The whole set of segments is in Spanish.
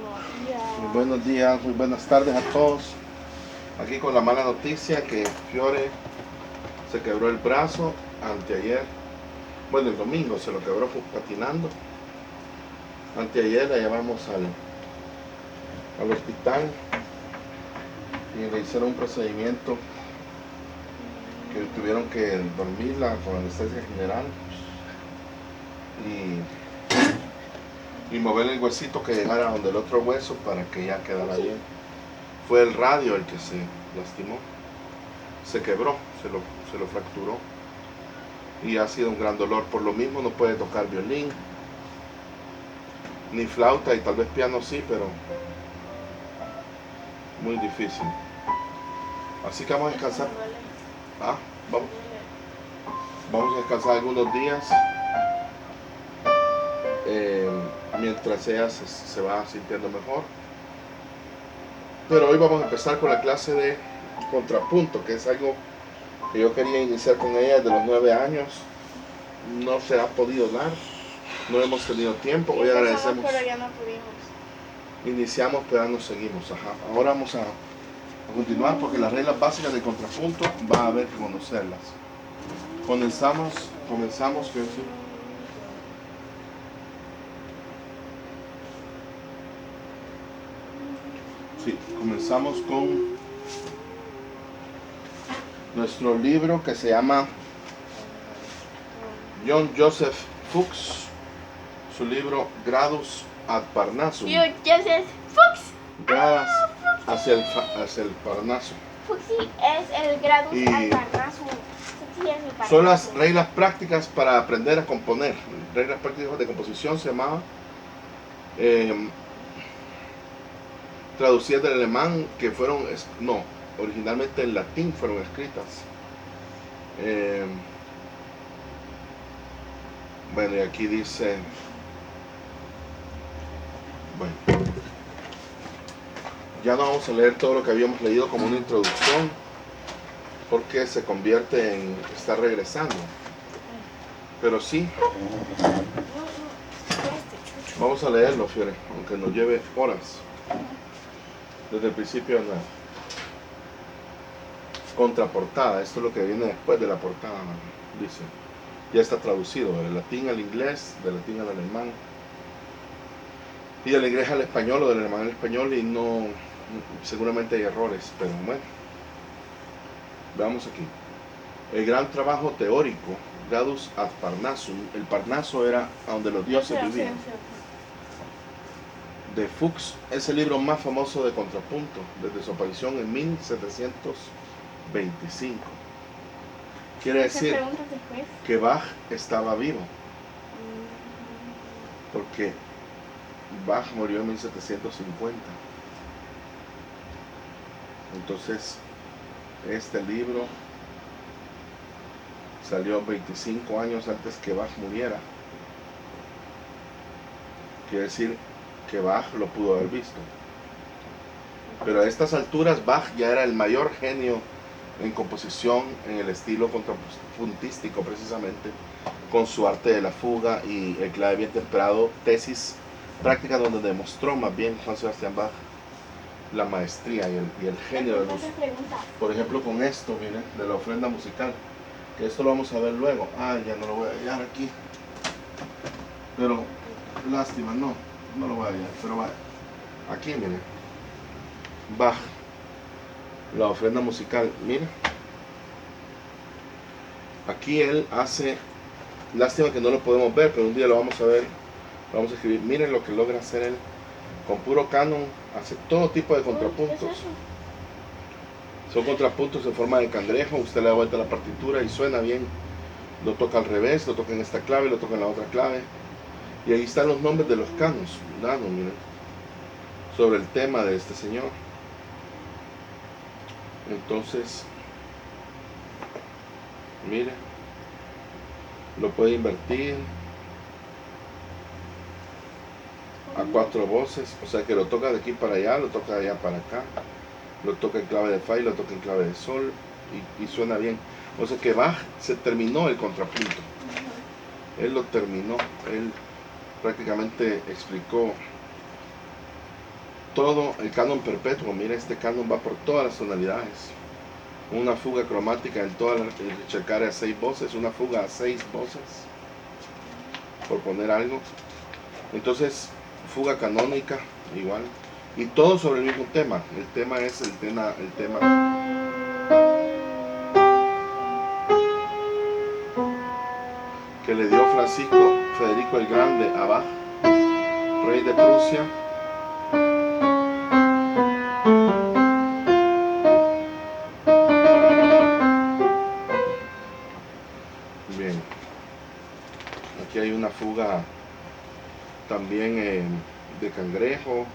Muy buenos días, muy buenas tardes a todos. Aquí con la mala noticia que Fiore se quebró el brazo anteayer. Bueno, el domingo se lo quebró patinando. Anteayer la llevamos al hospital y le hicieron un procedimiento que tuvieron que dormirla con anestesia general y mover el huesito que llegara donde el otro hueso para que ya quedara bien. Fue el radio el que se lastimó, se quebró, se lo fracturó y ha sido un gran dolor. Por lo mismo no puede tocar violín ni flauta, y tal vez piano sí, pero muy difícil. Así que vamos a descansar. Vamos a descansar algunos días mientras ella se va sintiendo mejor. Pero hoy vamos a empezar con la clase de contrapunto, que es algo que yo quería iniciar con ella desde los 9 años. No se ha podido dar, no hemos tenido tiempo. Hoy agradecemos. Pero ya no pudimos. Iniciamos, pero no seguimos. Ahora vamos a continuar porque las reglas básicas del contrapunto va a haber que conocerlas. Comenzamos, quiero decir. Sí, comenzamos con nuestro libro que se llama John Joseph Fuchs, su libro Gradus ad Parnassum. John Joseph Fuchs. Gradas hacia el Parnaso. Fuchsi es el Gradus ad Parnassum. Son las reglas prácticas para aprender a componer. Reglas prácticas de composición se llamaba. Traducidas del alemán, que fueron, no, originalmente en latín fueron escritas. Bueno, y aquí dice, bueno, ya no vamos a leer todo lo que habíamos leído como una introducción, porque se convierte en estar regresando. Pero sí, vamos a leerlo, Fiore, aunque nos lleve horas. Desde el principio, no. Contraportada, esto es lo que viene después de la portada, dice. Ya está traducido del latín al inglés, del latín al alemán, y del inglés al español o del alemán al español, y no, seguramente hay errores, pero bueno. Veamos aquí. El gran trabajo teórico, Gradus ad Parnassum, el Parnaso era donde los dioses vivían. De Fuchs es el libro más famoso de contrapunto desde su aparición en 1725. Quiere decir que Bach estaba vivo, porque Bach murió en 1750. Entonces, este libro salió 25 años antes que Bach muriera. Quiere decir que Bach lo pudo haber visto. Pero a estas alturas Bach ya era el mayor genio en composición en el estilo contrapuntístico, precisamente con su arte de la fuga y el clave bien temperado, tesis práctica donde demostró más bien Juan Sebastián Bach la maestría y el genio de los. Por ejemplo, con esto, miren, de la ofrenda musical, que esto lo vamos a ver luego. Ya no lo voy a hallar aquí, pero lástima, no lo voy a hallar, pero vaya. Aquí, miren, Bach, la ofrenda musical, miren. Aquí él hace, lástima que no lo podemos ver, pero un día lo vamos a ver, lo vamos a escribir. Miren lo que logra hacer él. Con puro canon hace todo tipo de contrapuntos. Son contrapuntos en forma de cangrejo. Usted le da vuelta a la partitura y suena bien. Lo toca al revés, lo toca en esta clave, lo toca en la otra clave. Y ahí están los nombres de los canos. Miren, sobre el tema de este señor. Entonces, mire, lo puede invertir a 4 voces, o sea que lo toca de aquí para allá, lo toca de allá para acá, lo toca en clave de fa y lo toca en clave de sol, y suena bien. O sea que Bach se terminó el contrapunto. Él lo terminó, él prácticamente explicó todo el canon perpetuo. Mira, este canon va por todas las tonalidades. Una fuga cromática en todas las, checar a 6 voces, una fuga a 6 voces, por poner algo. Entonces, fuga canónica, igual. Y todo sobre el mismo tema. El tema es el tema que le dio Francisco Federico el Grande a Bach, rey de Prusia. Bien, aquí hay una fuga también de cangrejo,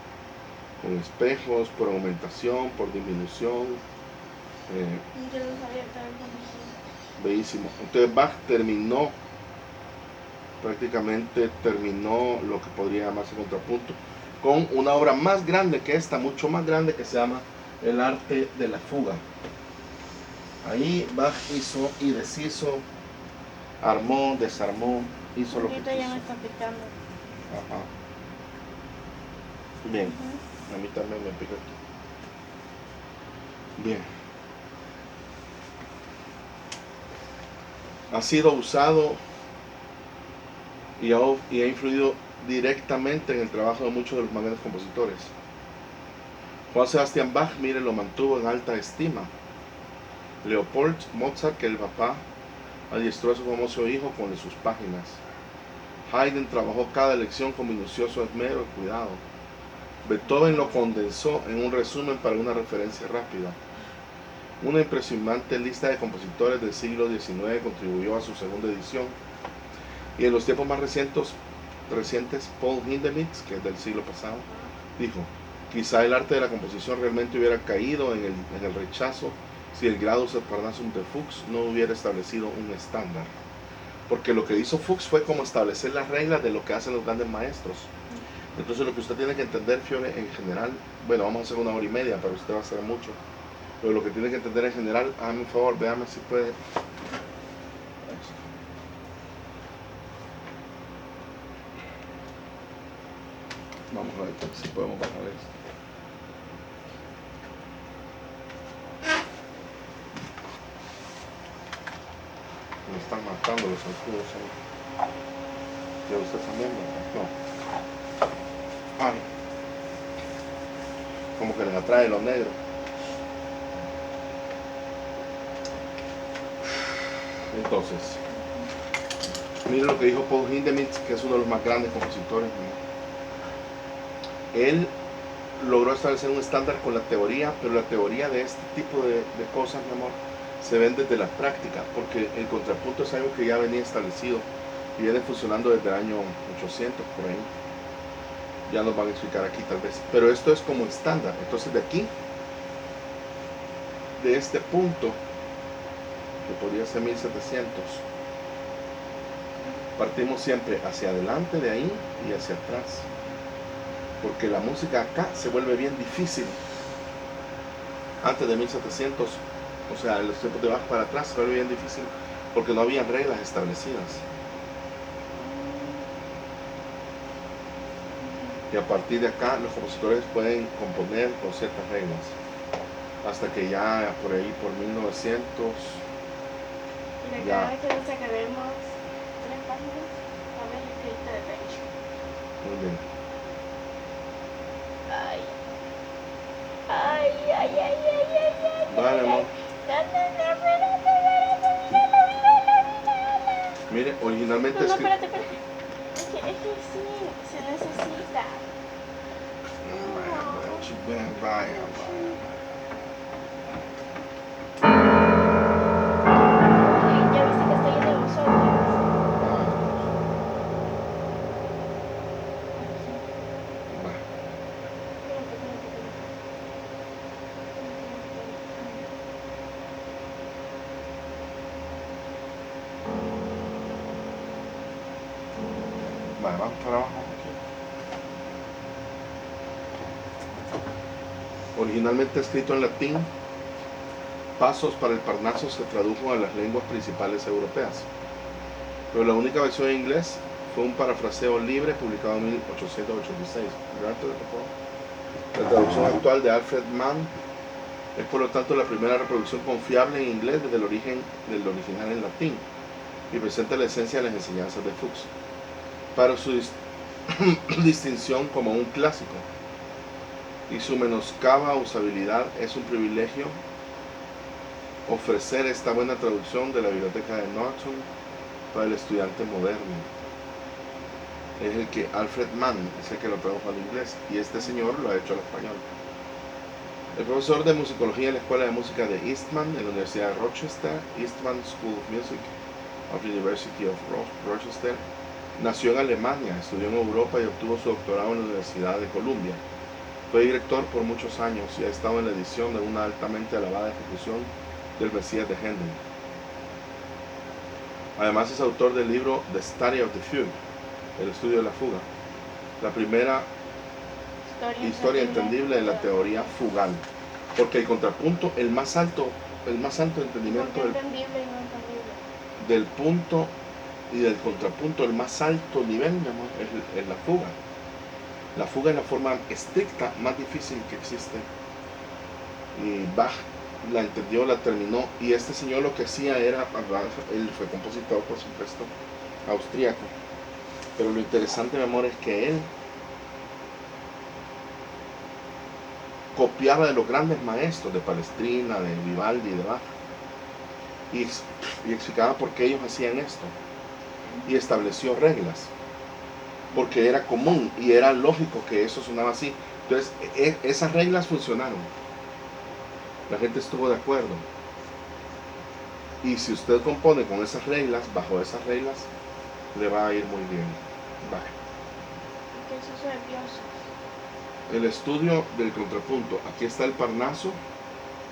con espejos, por aumentación, por disminución. Yo no sabía tanto. Bellísimo. Entonces Bach prácticamente terminó lo que podría llamarse contrapunto, con una obra más grande que esta, mucho más grande, que se llama El arte de la fuga. Ahí Bach hizo y deshizo, armó, desarmó, hizo lo que quiso. Ya me está picando. Ajá. Bien, a mí también me pica aquí. Bien. Ha sido usado y ha influido directamente en el trabajo de muchos de los mayores compositores. Juan Sebastián Bach, mire, lo mantuvo en alta estima. Leopold Mozart, que el papá adiestró a su famoso hijo con sus páginas. Haydn trabajó cada lección con minucioso esmero y cuidado. Beethoven lo condensó en un resumen para una referencia rápida. Una impresionante lista de compositores del siglo XIX contribuyó a su segunda edición. Y en los tiempos más recientes, Paul Hindemith, que es del siglo pasado, dijo: quizá el arte de la composición realmente hubiera caído en el rechazo si el Gradus et Parnassum de Fuchs no hubiera establecido un estándar. Porque lo que hizo Fuchs fue como establecer las reglas de lo que hacen los grandes maestros. Entonces lo que usted tiene que entender, Fiore, en general, bueno, vamos a hacer 1 hora y media, pero usted va a hacer mucho. Pero lo que tiene que entender en general, hágame un favor, véame si puede. Vamos a ver si podemos bajar esto. Me están matando los zancudos ahí. ¿Ya usted también? No. Ay. Como que les atrae lo negro. Entonces, mire lo que dijo Paul Hindemith, que es uno de los más grandes compositores. Él logró establecer un estándar con la teoría, pero la teoría de este tipo de cosas, mi amor, se ven desde la práctica, porque el contrapunto es algo que ya venía establecido y viene funcionando desde el año 800, por ahí. Ya nos van a explicar aquí tal vez, pero esto es como estándar. Entonces de aquí, de este punto, que podría ser 1700, partimos siempre hacia adelante de ahí y hacia atrás, porque la música acá se vuelve bien difícil. Antes de 1700, o sea, en los tiempos de Bach para atrás, se vuelve bien difícil porque no había reglas establecidas. Y a partir de acá los compositores pueden componer con ciertas reglas, hasta que ya por ahí, por 1900, y cada vez que nos sacaremos 3 páginas, a ver el crédito de derecho. Muy bien. Ay. Ay, ay, ay, ay, ay, ay. Vale, amor. Mire, originalmente No, escrito. espérate. Es que sí, se necesita. Vaya. Ya viste que estoy de vosotros. Vale, vamos para abajo. Originalmente escrito en latín, Pasos para el Parnaso se tradujo a las lenguas principales europeas, pero la única versión en inglés fue un parafraseo libre publicado en 1886. Por favor. La traducción actual de Alfred Mann es por lo tanto la primera reproducción confiable en inglés desde el origen del original en latín y presenta la esencia de las enseñanzas de Fuchs. Para su distinción como un clásico y su menoscaba usabilidad, es un privilegio ofrecer esta buena traducción de la biblioteca de Norton para el estudiante moderno. Es el que Alfred Mann es el que lo tradujo al inglés y este señor lo ha hecho al español. El profesor de musicología en la Escuela de Música de Eastman en la Universidad de Rochester, Eastman School of Music of the University of Rochester, nació en Alemania, estudió en Europa y obtuvo su doctorado en la Universidad de Columbia. Fue director por muchos años y ha estado en la edición de una altamente alabada ejecución del Mesías de Händel. Además es autor del libro The Study of the Fugue, el estudio de la fuga, la primera historia entendible de la teoría fugal, porque el contrapunto, el más alto entendimiento del punto y del contrapunto, el más alto nivel, mi amor, es la fuga. La fuga es la forma estricta más difícil que existe. Y Bach la entendió, la terminó, y este señor lo que hacía era, él fue compositor, por supuesto, austríaco, pero lo interesante, mi amor, es que él copiaba de los grandes maestros de Palestrina, de Vivaldi, de Bach, y explicaba por qué ellos hacían esto, y estableció reglas, porque era común y era lógico que eso sonaba así. Entonces, esas reglas funcionaron. La gente estuvo de acuerdo. Y si usted compone con esas reglas, bajo esas reglas, le va a ir muy bien. Vale. ¿Qué es eso de dioses? El estudio del contrapunto. Aquí está el Parnaso,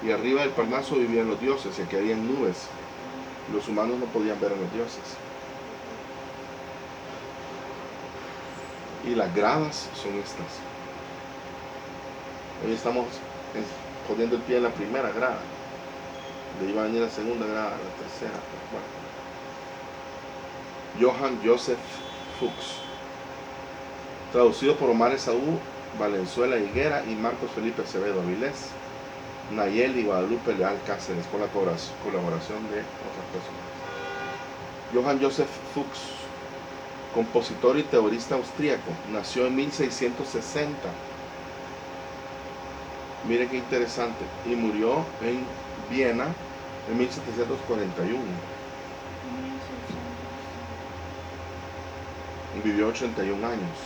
y arriba del Parnaso vivían los dioses, y aquí habían nubes. Los humanos no podían ver a los dioses. Y las gradas son estas. Hoy estamos poniendo el pie en la primera grada. De ahí va a venir la segunda grada, la tercera, la cuarta. Johann Joseph Fuchs. Traducido por Omar Esaú Valenzuela Higuera y Marcos Felipe Acevedo Avilés. Nayeli y Guadalupe Leal Cáceres, con la colaboración de otras personas. Johann Joseph Fuchs, compositor y teorista austríaco, nació en 1660. Miren qué interesante. Y murió en Viena en 1741. Y vivió 81 años.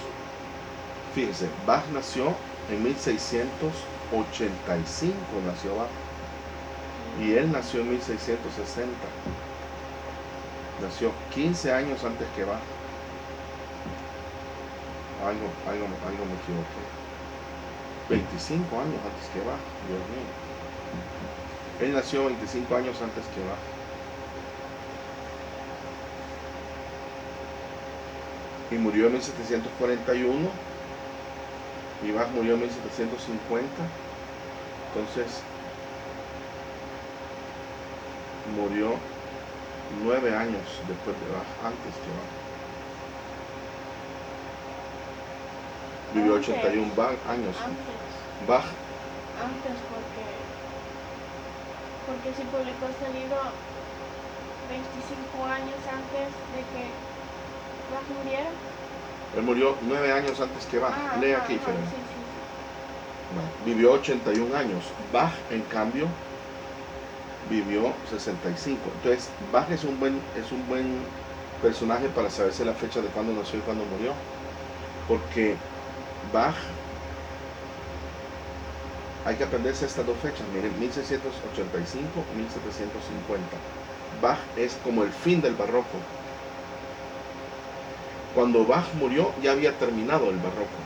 Fíjense, Bach nació en 1685, nació Bach. Y él nació en 1660. Nació 15 años antes que Bach. Algo me equivoqué. 25 años antes que Bach, Dios mío. Él nació 25 años antes que Bach. Y murió en 1741. Y Bach murió en 1750. Entonces, murió 9 años después de Bach, antes que Bach. Vivió 81 años. Bach. Antes, porque si publicó este libro 25 años antes de que Bach muriera. Él murió 9 años antes que Bach. Lee aquí, Fede. Sí. Bueno, vivió 81 años. Bach, en cambio, vivió 65. Entonces, Bach es un buen personaje para saberse la fecha de cuándo nació y cuándo murió. Porque Bach, hay que aprenderse estas dos fechas. Miren, 1685 y 1750. Bach es como el fin del barroco. Cuando Bach murió ya había terminado el barroco.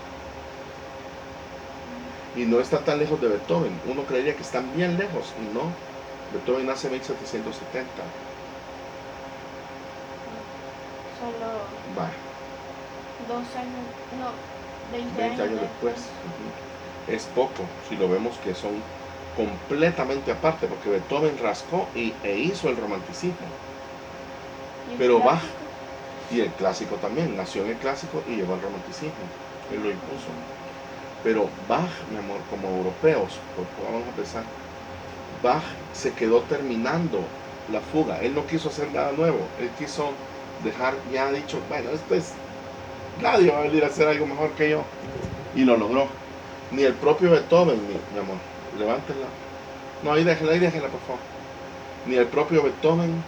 Y no está tan lejos de Beethoven. Uno creería que están bien lejos y no. Beethoven nace en 1770. Solo Vale. 2 años, no, 20 años después. Es poco, si lo vemos que son completamente aparte, porque Beethoven rascó e hizo el romanticismo. Pero Bach, y el clásico también, nació en el clásico y llegó al romanticismo. Él lo impuso. Pero Bach, mi amor, como europeos, porque vamos a pensar, Bach se quedó terminando la fuga. Él no quiso hacer nada nuevo. Él quiso dejar, ya ha dicho, bueno, esto es, nadie va a venir a hacer algo mejor que yo. Y lo logró. Ni el propio Beethoven, mi amor, levántela. No, ahí déjela, por favor. Ni el propio Beethoven,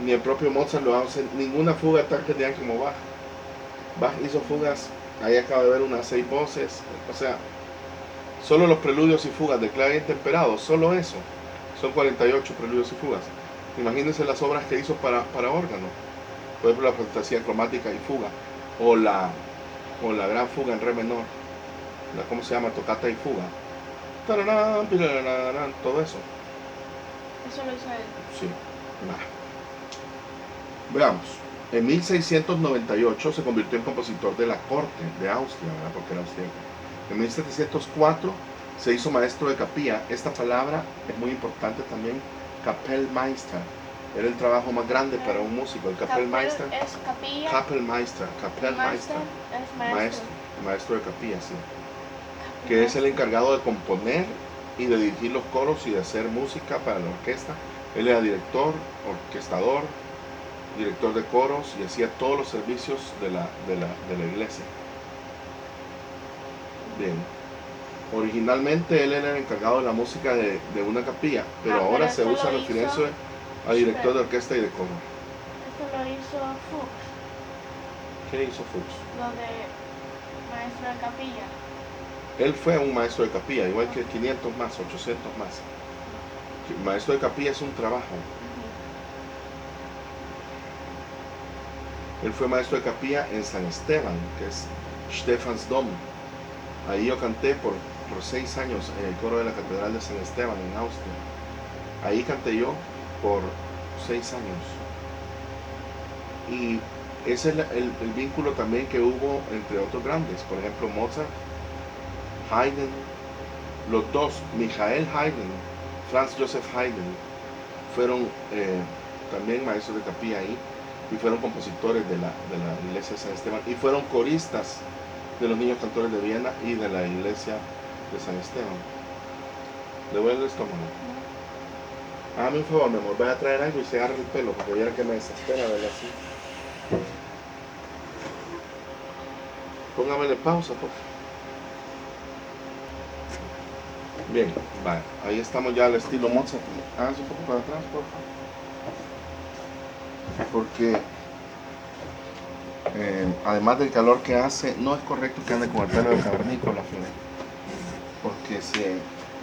ni el propio Mozart lo hace. Ninguna fuga tan genial como Bach. Bach hizo fugas, ahí acabo de ver unas 6 voces, o sea, solo los preludios y fugas de clave temperado, solo eso, son 48 preludios y fugas. Imagínense las obras que hizo para órgano, por ejemplo la fantasía cromática y fuga, o la gran fuga en re menor, ¿cómo se llama? Tocata y fuga. Tararán, pirararán, todo eso. Eso lo hizo él. Sí, veamos. En 1698 se convirtió en compositor de la corte de Austria, ¿verdad? Porque era austríaco. En 1704 se hizo maestro de capilla. Esta palabra es muy importante también, Kapellmeister. Era el trabajo más grande para un músico. El Kapellmeister Es capilla. Kapellmeister Es maestro. Maestro de capilla, sí. Que es el encargado de componer y de dirigir los coros y de hacer música para la orquesta. Él era director, orquestador, director de coros y hacía todos los servicios de la iglesia. Bien. Originalmente él era el encargado de la música de una capilla, pero ahora se usa referencia a director de orquesta y de coro. Esto lo hizo Fuchs. ¿Qué hizo Fuchs? Lo de maestro de capilla. Él fue un maestro de capilla, igual que 500 más, 800 más. Maestro de capilla es un trabajo. Él fue maestro de capilla en San Esteban, que es Stephansdom. Ahí yo canté por 6 años en el coro de la Catedral de San Esteban en Austria. Ahí canté yo por 6 años. Y ese es el vínculo también que hubo entre otros grandes, por ejemplo Mozart, Haydn, los dos, Michael Haydn, Franz Joseph Haydn, fueron también maestros de capilla ahí y fueron compositores de la iglesia de San Esteban y fueron coristas de los niños cantores de Viena y de la iglesia de San Esteban. ¿Le voy al estómago? No. Hágame un favor, mi amor, voy a traer algo y se agarra el pelo porque viera que me desespera verlo así. Póngamele pausa, por favor. Bien, vale, ahí estamos ya al estilo Mozart. Háganse un poco para atrás, por favor. Porque además del calor que hace, no es correcto que ande con el pelo de cavernícola, porque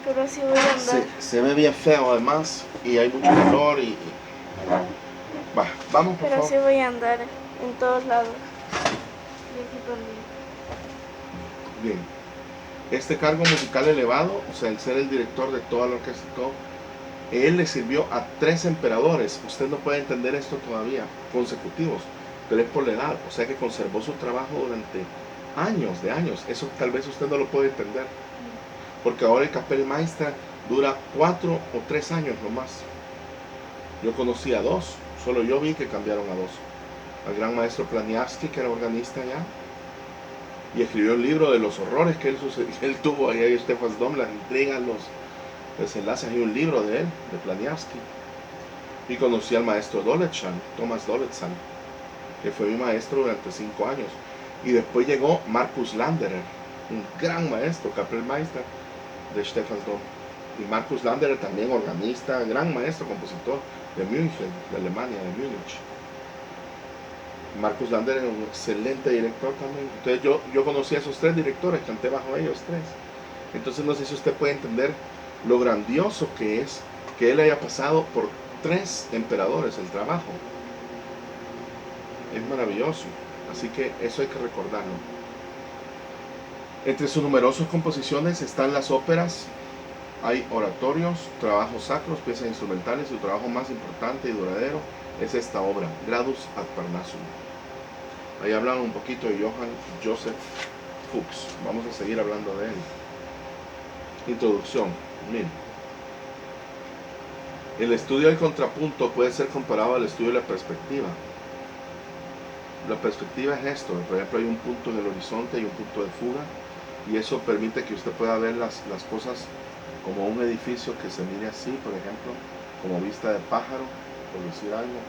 pero sí voy a andar. Se ve bien feo además y hay mucho calor y vamos por pero favor. Sí voy a andar en todos lados. Y aquí también. Bien, este cargo musical elevado, o sea, el ser el director de toda la orquesta y todo, él le sirvió a 3 emperadores. Usted no puede entender esto todavía, consecutivos, pero es por la edad, o sea que conservó su trabajo durante años. Eso tal vez usted no lo puede entender, porque ahora el Kapellmeister dura 4 o 3 años nomás. Yo conocí a 2, solo yo vi que cambiaron a 2. Al gran maestro Planiavsky, que era organista ya, y escribió el libro de los horrores que él tuvo ahí en Stephansdom, las intrigas, los desenlaces. Hay un libro de él, de Planiavsky. Y conocí al maestro Doletzan, Thomas Doletzan, que fue mi maestro durante 5 años. Y después llegó Markus Landerer, un gran maestro, Kapellmeister de Stephansdom. Y Markus Landerer también organista, gran maestro, compositor de München, de Alemania, de Múnich. Markus Landerer era un excelente director también. Entonces yo conocí a esos 3 directores, canté bajo ellos 3. Entonces no sé si usted puede entender lo grandioso que es que él haya pasado por 3 emperadores el trabajo. Es maravilloso, así que eso hay que recordarlo. Entre sus numerosas composiciones están las óperas, hay oratorios, trabajos sacros, piezas instrumentales, y su trabajo más importante y duradero es esta obra, Gradus ad Parnassum. Ahí hablan un poquito de Johann Joseph Fuchs. Vamos a seguir hablando de él. Introducción. Miren. El estudio del contrapunto puede ser comparado al estudio de la perspectiva. La perspectiva es esto. Por ejemplo, hay un punto en el horizonte y un punto de fuga. y eso permite que usted pueda ver las cosas como un edificio que se mire así, por ejemplo, como vista de pájaro, por decir algo,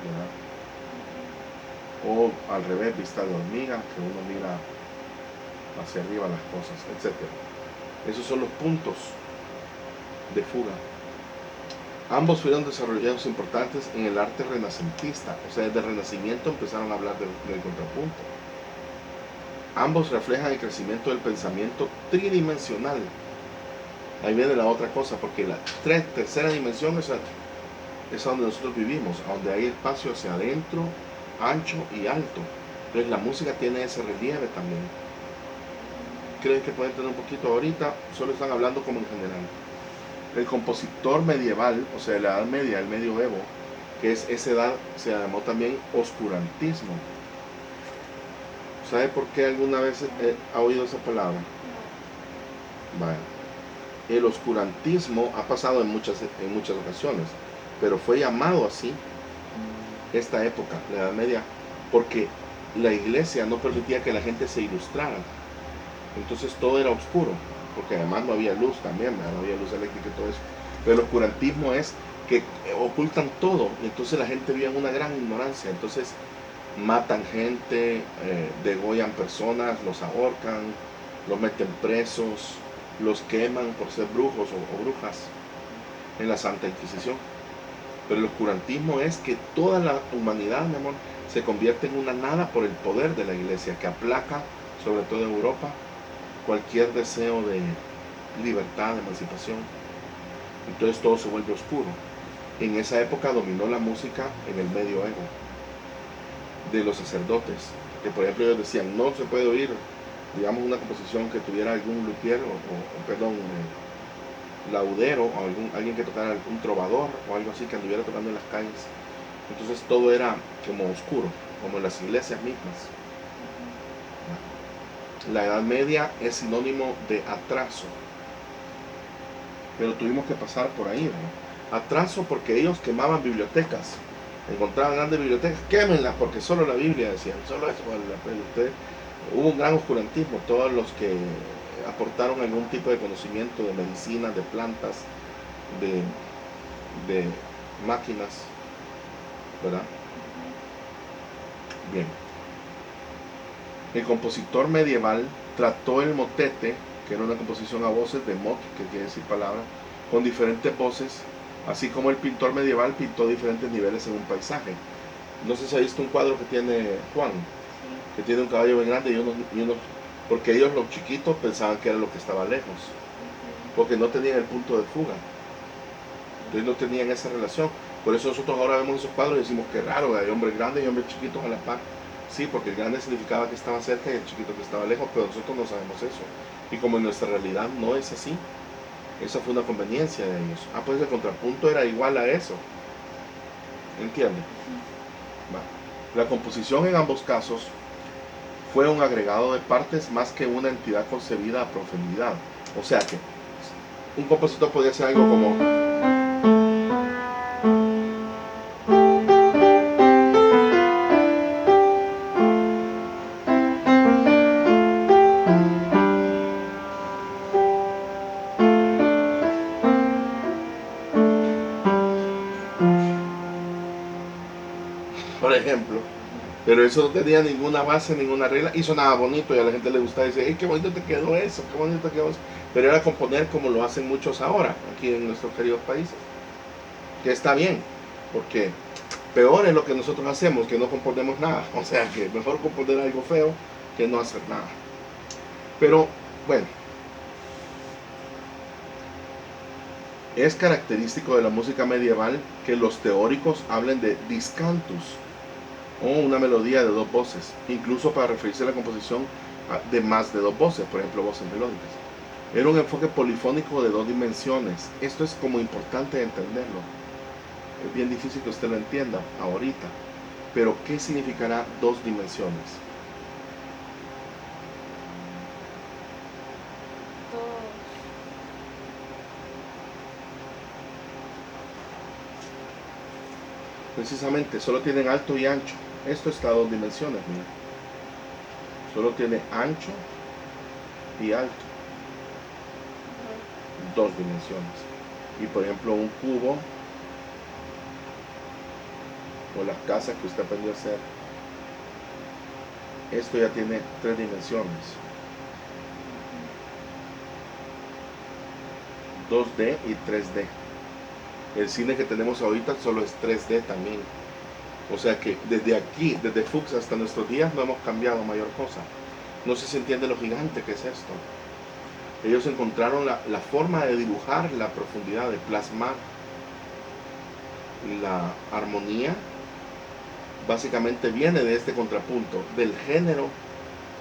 ¿verdad? O al revés, vista de hormiga, que uno mira hacia arriba las cosas, etc. Esos son los puntos de fuga. Ambos fueron desarrollados importantes en el arte renacentista, o sea, desde el Renacimiento empezaron a hablar del contrapunto. Ambos reflejan el crecimiento del pensamiento tridimensional. Ahí viene la otra cosa, porque la tercera dimensión es donde nosotros vivimos, donde hay espacio hacia adentro, ancho y alto. Entonces la música tiene ese relieve también. ¿Creen que pueden tener un poquito ahorita? Solo están hablando como en general. El compositor medieval, o sea, de la Edad Media, el medioevo, que es esa edad, se llamó también oscurantismo. ¿Sabe por qué alguna vez ha oído esa palabra? Vale. El oscurantismo ha pasado en muchas ocasiones, pero fue llamado así esta época, la Edad Media, porque la iglesia no permitía que la gente se ilustrara. Entonces todo era oscuro, porque además no había luz también, no había luz eléctrica y todo eso. Pero el oscurantismo es que ocultan todo, y entonces la gente vive en una gran ignorancia. Entonces matan gente, degollan personas, los ahorcan, los meten presos, los queman por ser brujos o brujas en la Santa Inquisición. Pero el oscurantismo es que toda la humanidad, mi amor, se convierte en una nada por el poder de la iglesia, que aplaca, sobre todo en Europa, cualquier deseo de libertad, de emancipación. Entonces todo se vuelve oscuro. En esa época dominó la música en el medioevo de los sacerdotes, que por ejemplo ellos decían, no se puede oír, digamos, una composición que tuviera algún luthier laudero, o alguien que tocara un trovador o algo así, que anduviera tocando en las calles. Entonces todo era como oscuro, como en las iglesias mismas. La Edad Media es sinónimo de atraso, pero tuvimos que pasar por ahí, ¿no? Atraso porque ellos quemaban bibliotecas, encontraban grandes bibliotecas, quémenlas porque solo la Biblia, decían, solo eso vale la pena. Hubo un gran oscurantismo. Todos los que aportaron algún tipo de conocimiento de medicina, de plantas, de máquinas, ¿verdad? Bien. El compositor medieval trató el motete, que era una composición a voces, de mot, que quiere decir palabra, con diferentes voces, así como el pintor medieval pintó diferentes niveles en un paisaje. No sé si ha visto un cuadro que tiene Juan, que tiene un caballo bien grande y unos, porque ellos los chiquitos pensaban que era lo que estaba lejos, porque no tenían el punto de fuga, entonces no tenían esa relación. Por eso nosotros ahora vemos esos cuadros y decimos que raro, hay hombres grandes y hombres chiquitos a la par. Sí, porque el grande significaba que estaba cerca y el chiquito que estaba lejos, pero nosotros no sabemos eso. Y como en nuestra realidad no es así, esa fue una conveniencia de ellos. Pues el contrapunto era igual a eso. ¿Entiende? La composición en ambos casos fue un agregado de partes más que una entidad concebida a profundidad. O sea que un compositor podía hacer algo como... por ejemplo, pero eso no tenía ninguna base, ninguna regla, y sonaba bonito y a la gente le gustaba y decía, qué bonito te quedó eso, qué bonito te quedó eso. Pero era componer como lo hacen muchos ahora, aquí en nuestros queridos países, que está bien, porque peor es lo que nosotros hacemos, que no componemos nada. O sea, que mejor componer algo feo que no hacer nada. Pero, bueno, es característico de la música medieval que los teóricos hablen de discantus, o una melodía de dos voces, incluso para referirse a la composición de más de dos voces, por ejemplo, voces melódicas. Era un enfoque polifónico de dos dimensiones. Esto es como importante entenderlo. Es bien difícil que usted lo entienda ahorita, pero ¿qué significará dos dimensiones? Precisamente, solo tienen alto y ancho. Esto está a dos dimensiones, mira. Solo tiene ancho y alto. Dos dimensiones. Y por ejemplo un cubo o las casas que usted aprendió a hacer, esto ya tiene tres dimensiones, 2D y 3D. El cine que tenemos ahorita solo es 3D también. O sea que desde aquí, desde Fuchs hasta nuestros días, no hemos cambiado mayor cosa. No sé si entiende lo gigante que es esto. Ellos encontraron la forma de dibujar la profundidad, de plasmar la armonía. Básicamente viene de este contrapunto, del género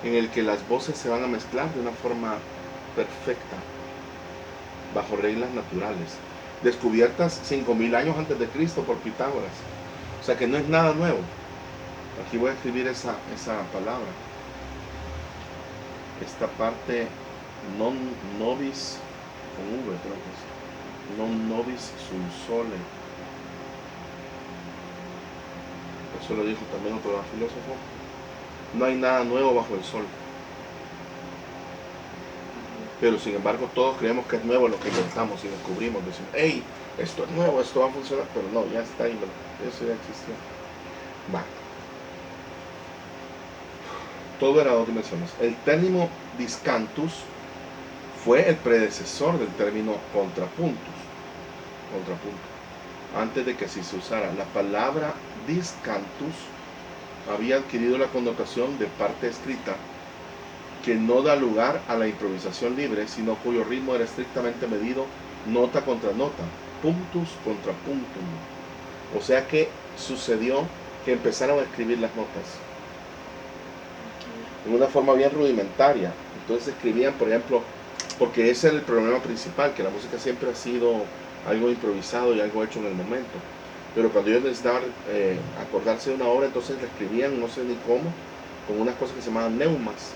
en el que las voces se van a mezclar de una forma perfecta, bajo reglas naturales, descubiertas 5000 años antes de Cristo por Pitágoras. O sea que no es nada nuevo. Aquí voy a escribir esa palabra. Esta parte, non nobis, con V creo que es, non nobis sum sole. Eso lo dijo también otro filósofo. No hay nada nuevo bajo el sol. Pero sin embargo todos creemos que es nuevo lo que inventamos y descubrimos. Decimos, hey, esto es nuevo, esto va a funcionar. Pero no, ya está ahí, eso ya existió. Va. Todo era dos dimensiones. El término discantus fue el predecesor del término contrapuntus. Contrapunto. Antes de que así se usara. La palabra discantus había adquirido la connotación de parte escrita que no da lugar a la improvisación libre, sino cuyo ritmo era estrictamente medido nota contra nota, puntus contra puntum. O sea que sucedió que empezaron a escribir las notas en una forma bien rudimentaria. Entonces escribían, por ejemplo, porque ese es el problema principal, que la música siempre ha sido algo improvisado y algo hecho en el momento. Pero cuando ellos necesitaban acordarse de una obra, entonces la escribían, no sé ni cómo, con unas cosas que se llamaban neumas,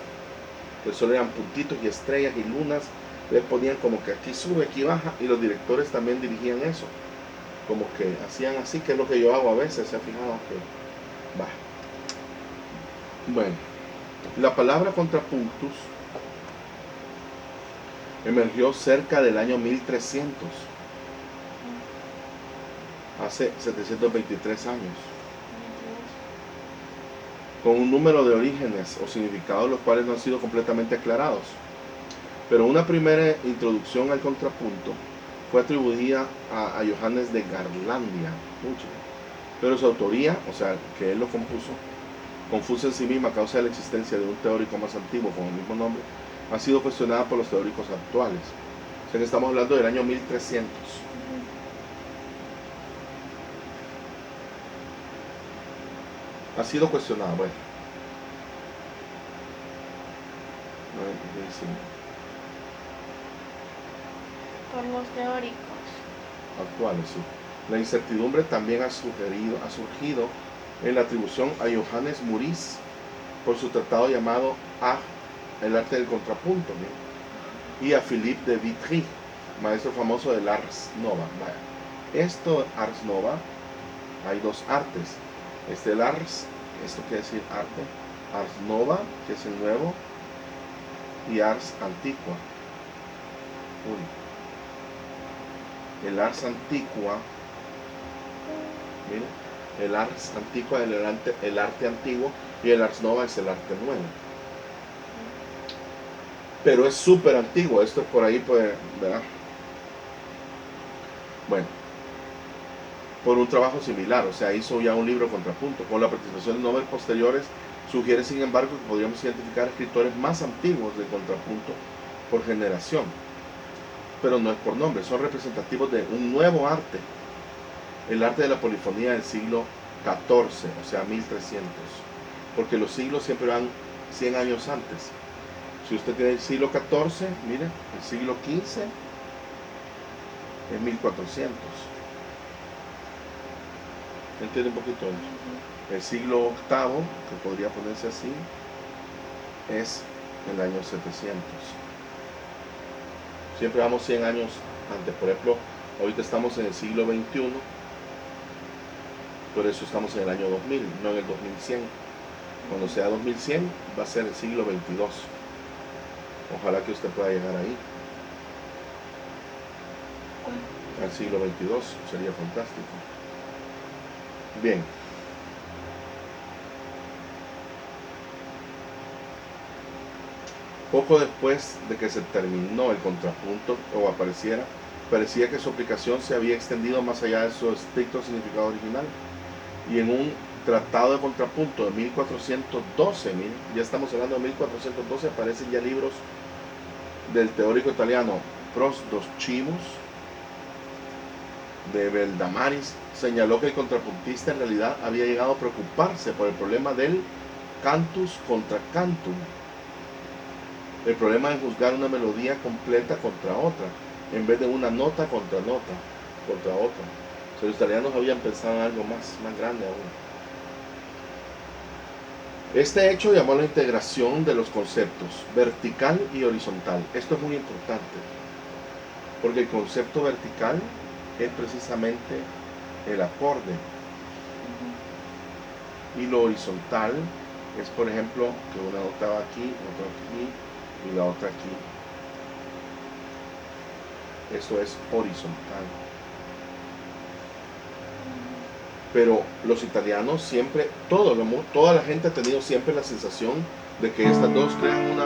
que solo eran puntitos y estrellas y lunas. Les ponían como que aquí sube, aquí baja, y los directores también dirigían eso, como que hacían así, que es lo que yo hago a veces. ¿Se ha fijado? Que va. Bueno, la palabra contrapuntus emergió cerca del año 1300, hace 723 años, con un número de orígenes o significados los cuales no han sido completamente aclarados. Pero una primera introducción al contrapunto fue atribuida a Johannes de Garlandia, pero su autoría, o sea, que él lo compuso, confusa en sí misma a causa de la existencia de un teórico más antiguo con el mismo nombre, ha sido cuestionada por los teóricos actuales. O sea que estamos hablando del año 1300. Ha sido cuestionada, bueno. Por los teóricos actuales, sí. La incertidumbre también ha surgido en la atribución a Johannes Muris por su tratado llamado El arte del contrapunto, ¿no? Y a Philippe de Vitry, maestro famoso del Ars Nova. Esto, Ars Nova, hay dos artes. El Ars, esto quiere decir arte, Ars Nova, que es el nuevo, y Ars Antiqua. El Ars Antiqua, mira, el Ars Antiqua es el arte antiguo, y el Ars Nova es el arte nuevo. Pero es súper antiguo, esto es por ahí, pues, ¿verdad? Bueno, por un trabajo similar, o sea, hizo ya un libro contrapunto. Con la participación de novelas posteriores, sugiere sin embargo que podríamos identificar escritores más antiguos de contrapunto por generación, pero no es por nombre, son representativos de un nuevo arte, el arte de la polifonía del siglo XIV, o sea 1300, porque los siglos siempre van 100 años antes. Si usted tiene el siglo XIV, mire, el siglo XV es 1400. ¿Entiende un poquito eso? El siglo VIII, que podría ponerse así, es el año 700. Siempre vamos 100 años antes. Por ejemplo, ahorita estamos en el siglo XXI, por eso estamos en el año 2000, no en el 2100. Cuando sea 2100 va a ser el siglo XXII. Ojalá que usted pueda llegar ahí, al siglo XXII, sería fantástico. Bien. Poco después de que se terminó el contrapunto, o apareciera, parecía que su aplicación se había extendido más allá de su estricto significado original. Y en un tratado de contrapunto de 1412, miren, ya estamos hablando de 1412, aparecen ya libros del teórico italiano Prost Chimus, de Beldamaris, señaló que el contrapuntista en realidad había llegado a preocuparse por el problema del cantus contra cantum, el problema de juzgar una melodía completa contra otra, en vez de una nota contra nota, contra otra. O sea, los italianos habían pensado en algo más grande aún. Este hecho llamó a la integración de los conceptos vertical y horizontal. Esto es muy importante, porque el concepto vertical es precisamente el acorde, y lo horizontal es, por ejemplo, que una nota va aquí, otra aquí y la otra aquí. Eso es horizontal. Pero los italianos siempre, toda la gente ha tenido siempre la sensación de que estas dos crean una...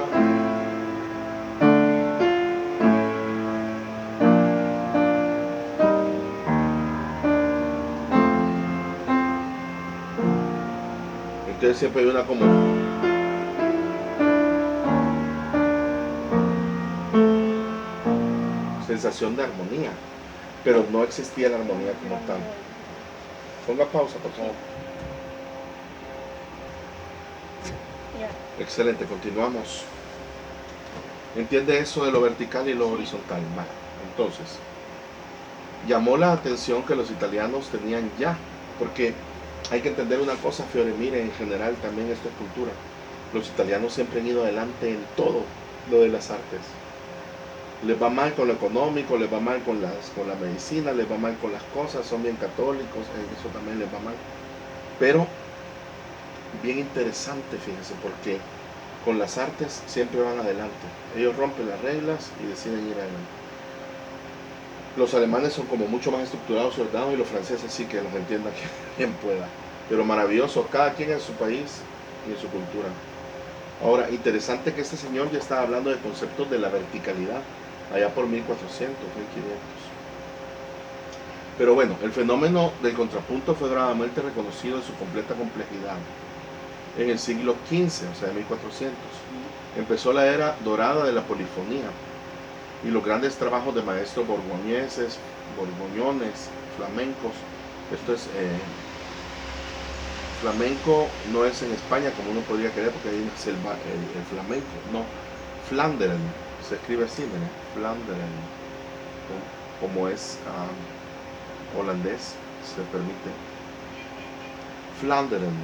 Entonces siempre hay una como... sensación de armonía, pero no existía la armonía como tal. Ponga pausa, por favor. Excelente, continuamos. ¿Entiende eso de lo vertical y lo horizontal? Vale. Entonces, llamó la atención que los italianos tenían ya, porque hay que entender una cosa, Fiore, mire, en general también esto es cultura. Los italianos siempre han ido adelante en todo lo de las artes. Les va mal con lo económico, les va mal con la medicina, les va mal con las cosas, son bien católicos, eso también les va mal. Pero, bien interesante, fíjense, porque con las artes siempre van adelante. Ellos rompen las reglas y deciden ir adelante. Los alemanes son como mucho más estructurados y ordenados, y los franceses sí que los entiendan quien pueda. Pero maravilloso, cada quien en su país y en su cultura. Ahora, interesante que este señor ya estaba hablando de conceptos de la verticalidad, allá por 1400, 1500. Pero bueno, el fenómeno del contrapunto fue gradualmente reconocido en su completa complejidad en el siglo XV, o sea, en 1400. Empezó la era dorada de la polifonía, y los grandes trabajos de maestros borgoñones, flamencos. Esto es flamenco, no es en España como uno podría creer, porque ahí es el flamenco, no, Flanderen, se escribe así, ¿verdad? Flanderen, como es holandés, se permite Flanderen,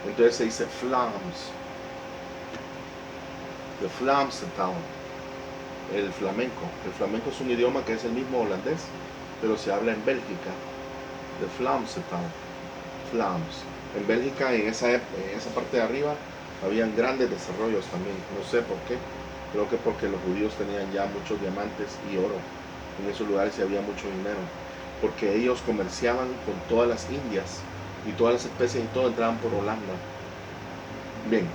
entonces se dice Vlaams, de Vlaamse taal. El flamenco es un idioma que es el mismo holandés, pero se habla en Bélgica, de Vlaamse taal, Vlaams. En Bélgica, en esa parte de arriba, habían grandes desarrollos también, no sé por qué, creo que porque los judíos tenían ya muchos diamantes y oro en esos lugares, y había mucho dinero, porque ellos comerciaban con todas las Indias, y todas las especies y todo entraban por Holanda. Bien,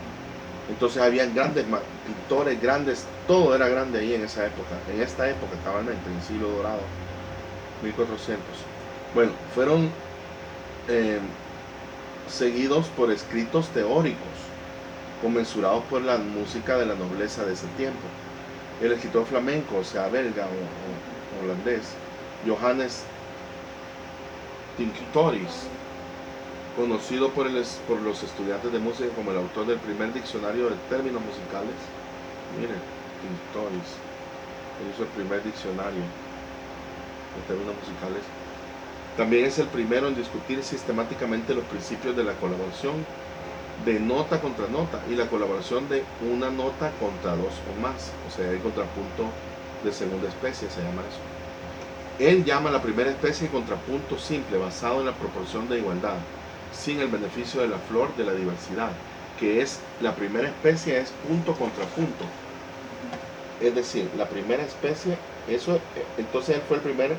entonces habían grandes pintores, grandes, todo era grande ahí en esa época, en esta época cabalmente, en el siglo dorado, 1400. Bueno, fueron seguidos por escritos teóricos, conmensurados por la música de la nobleza de ese tiempo. El escritor flamenco, o sea, belga o holandés, Johannes Tinctoris, conocido por los estudiantes de música como el autor del primer diccionario de términos musicales. Miren, Tinctoris, él hizo el primer diccionario de términos musicales. También es el primero en discutir sistemáticamente los principios de la colaboración de nota contra nota y la colaboración de una nota contra dos o más, o sea, el contrapunto de segunda especie, se llama eso. Él llama la primera especie contrapunto simple, basado en la proporción de igualdad, sin el beneficio de la flor de la diversidad, que es la primera especie, es punto contra punto. es decir, la primera especie, eso, entonces él fue el primero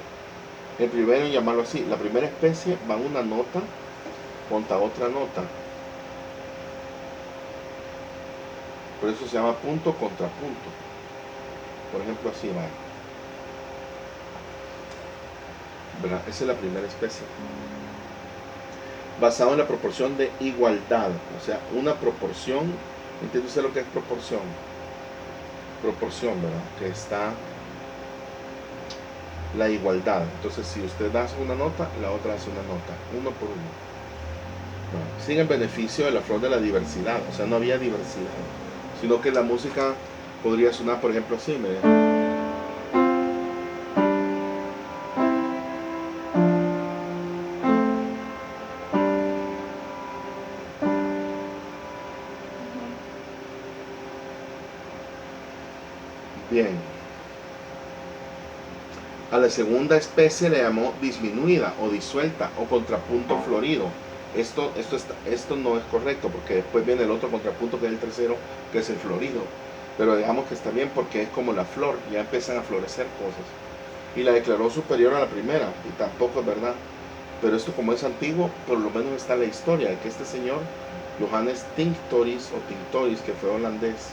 en llamarlo así. La primera especie va una nota contra otra nota. Por eso se llama punto contra punto. Por ejemplo, así va. ¿Verdad? Esa es la primera especie. Basado en la proporción de igualdad. O sea, una proporción. ¿Entiende usted lo que es proporción? Proporción, ¿verdad? Que está la igualdad. Entonces, si usted hace una nota, la otra hace una nota. Uno por uno. Bueno, sin el beneficio de la flor de la diversidad. O sea, no había diversidad. Sino que la música podría sonar, por ejemplo, así, mire. Bien. A la segunda especie le llamó disminuida o disuelta o contrapunto florido. Esto no es correcto porque después viene el otro contrapunto que es el tercero, que es el florido. Pero digamos que está bien porque es como la flor, ya empiezan a florecer cosas. Y la declaró superior a la primera, y tampoco es verdad. Pero esto, como es antiguo, por lo menos está la historia de que este señor, Johannes Tinctoris, que fue holandés,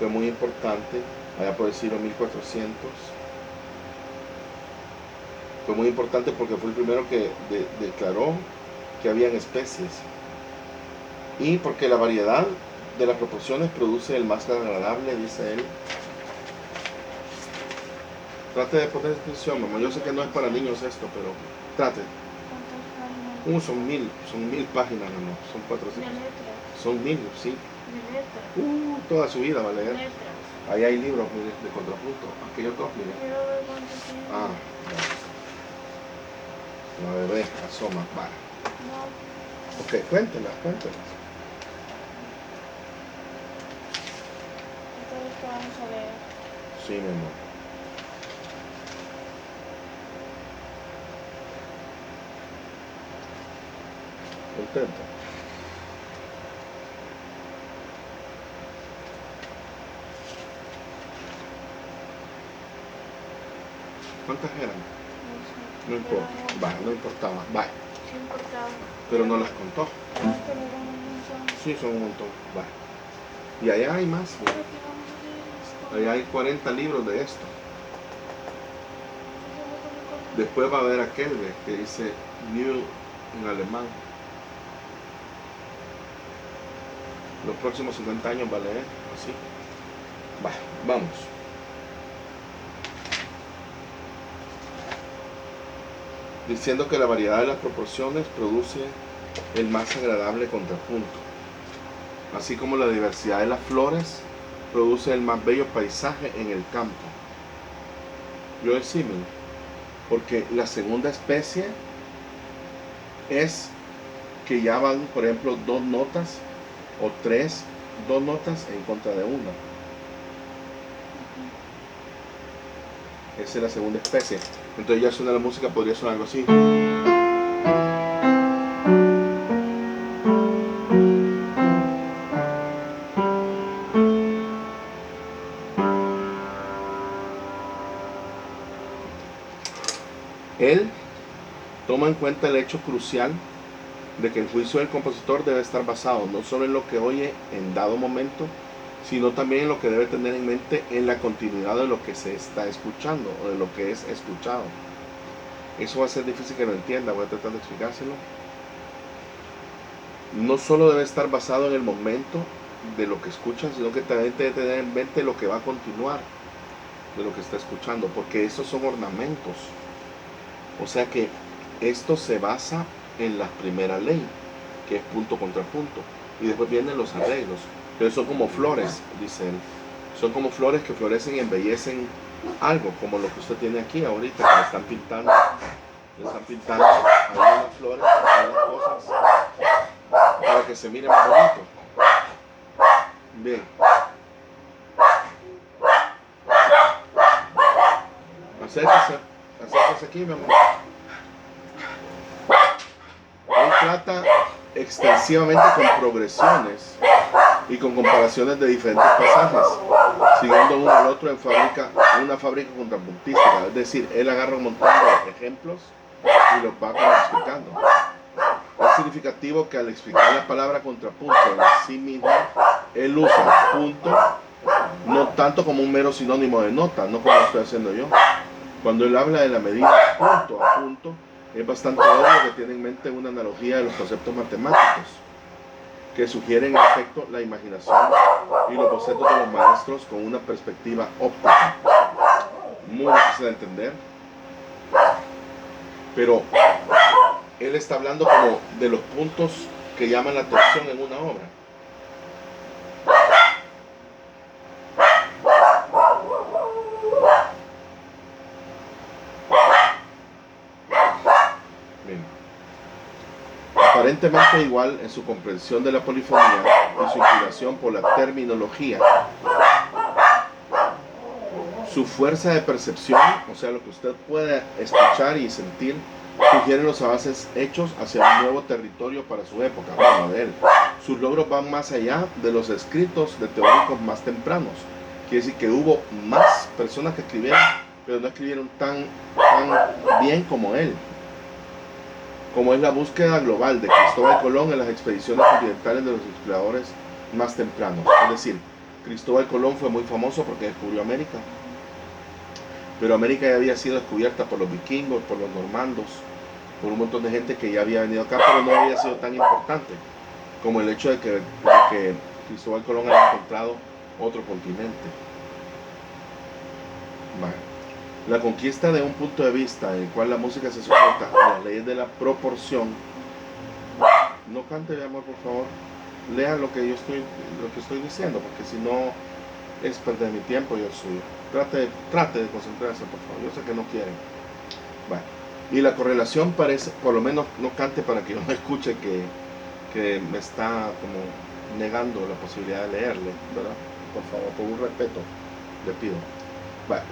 fue muy importante, allá por el siglo 1400. Fue muy importante porque fue el primero que declaró que habían especies. Y porque la variedad de las proporciones produce el más agradable, dice él. Trate de poner atención, mamá. Yo sé que no es para niños esto, pero trate. Son mil páginas, no, son 400. Son 1000, sí. Toda su vida va a leer. Ahí hay libros de contrapunto. Aquellos dos, mire. Ah, ya. La bebé asoma, va. Ok, cuéntelas. Entonces, ¿qué vamos a leer? Sí, mi amor. Contento. ¿Cuántas eran? No importa. Va, no importaba. Va. Sí importaba. Pero no las contó. Pero eran un montón. Sí, son un montón. Va. Y allá hay más. Pero que vamos a leer esto. Allá hay 40 libros de esto. Después va a haber aquel que dice New en alemán. Los próximos 50 años va a leer así. Va, vamos. Diciendo que la variedad de las proporciones produce el más agradable contrapunto, así como la diversidad de las flores produce el más bello paisaje en el campo. Yo el símil, porque la segunda especie es que ya van, por ejemplo, 2 notas o 2 notas en contra de una. Esa es la segunda especie. Entonces ya suena la música, podría sonar algo así. Él toma en cuenta el hecho crucial de que el juicio del compositor debe estar basado no solo en lo que oye en dado momento, sino también en lo que debe tener en mente en la continuidad de lo que se está escuchando o de lo que es escuchado. Eso va a ser difícil que lo entienda, voy a tratar de explicárselo. No solo debe estar basado en el momento de lo que escucha, sino que también debe tener en mente lo que va a continuar de lo que está escuchando, porque estos son ornamentos. O sea que esto se basa en la primera ley, que es punto contra punto, y después vienen los arreglos. Pero son como flores, dice él. Son como flores que florecen y embellecen algo, como lo que usted tiene aquí ahorita, que le están pintando algunas flores, algunas cosas, para que se mire más bonito. Bien. Acérquese aquí, mi amor. Él trata extensivamente con progresiones y con comparaciones de diferentes pasajes. siguiendo uno al otro en una fábrica contrapuntística. Es decir, él agarra un montón de ejemplos y los va como explicando. Es significativo que al explicar la palabra contrapunto en sí mismo, él usa punto no tanto como un mero sinónimo de nota, no como lo estoy haciendo yo. Cuando él habla de la medida punto a punto, es bastante obvio que tiene en mente una analogía de los conceptos matemáticos, que sugieren en efecto la imaginación y los bocetos de los maestros con una perspectiva óptica. Muy difícil de entender, pero él está hablando como de los puntos que llaman la atención en una obra. Aparentemente igual en su comprensión de la polifonía y su inclinación por la terminología, su fuerza de percepción, o sea, lo que usted puede escuchar y sentir, sugieren los avances hechos hacia un nuevo territorio para su época, bueno, de él. Sus logros van más allá de los escritos de teóricos más tempranos. Quiere decir que hubo más personas que escribieron, pero no escribieron tan bien como él. Como es la búsqueda global de Cristóbal Colón en las expediciones occidentales de los exploradores más tempranos. Es decir, Cristóbal Colón fue muy famoso porque descubrió América, pero América ya había sido descubierta por los vikingos, por los normandos, por un montón de gente que ya había venido acá, pero no había sido tan importante como el hecho de que Cristóbal Colón haya encontrado otro continente. Bueno. La conquista de un punto de vista en el cual la música se sujeta a las leyes de la proporción. No cante, mi amor, por favor. Lea lo que estoy diciendo, porque si no es perder mi tiempo y el suyo. Trate de concentrarse, por favor. Yo sé que no quieren. Bueno. Y la correlación parece, por lo menos no cante para que yo no escuche que me está como negando la posibilidad de leerle, ¿verdad? Por favor, por un respeto, le pido.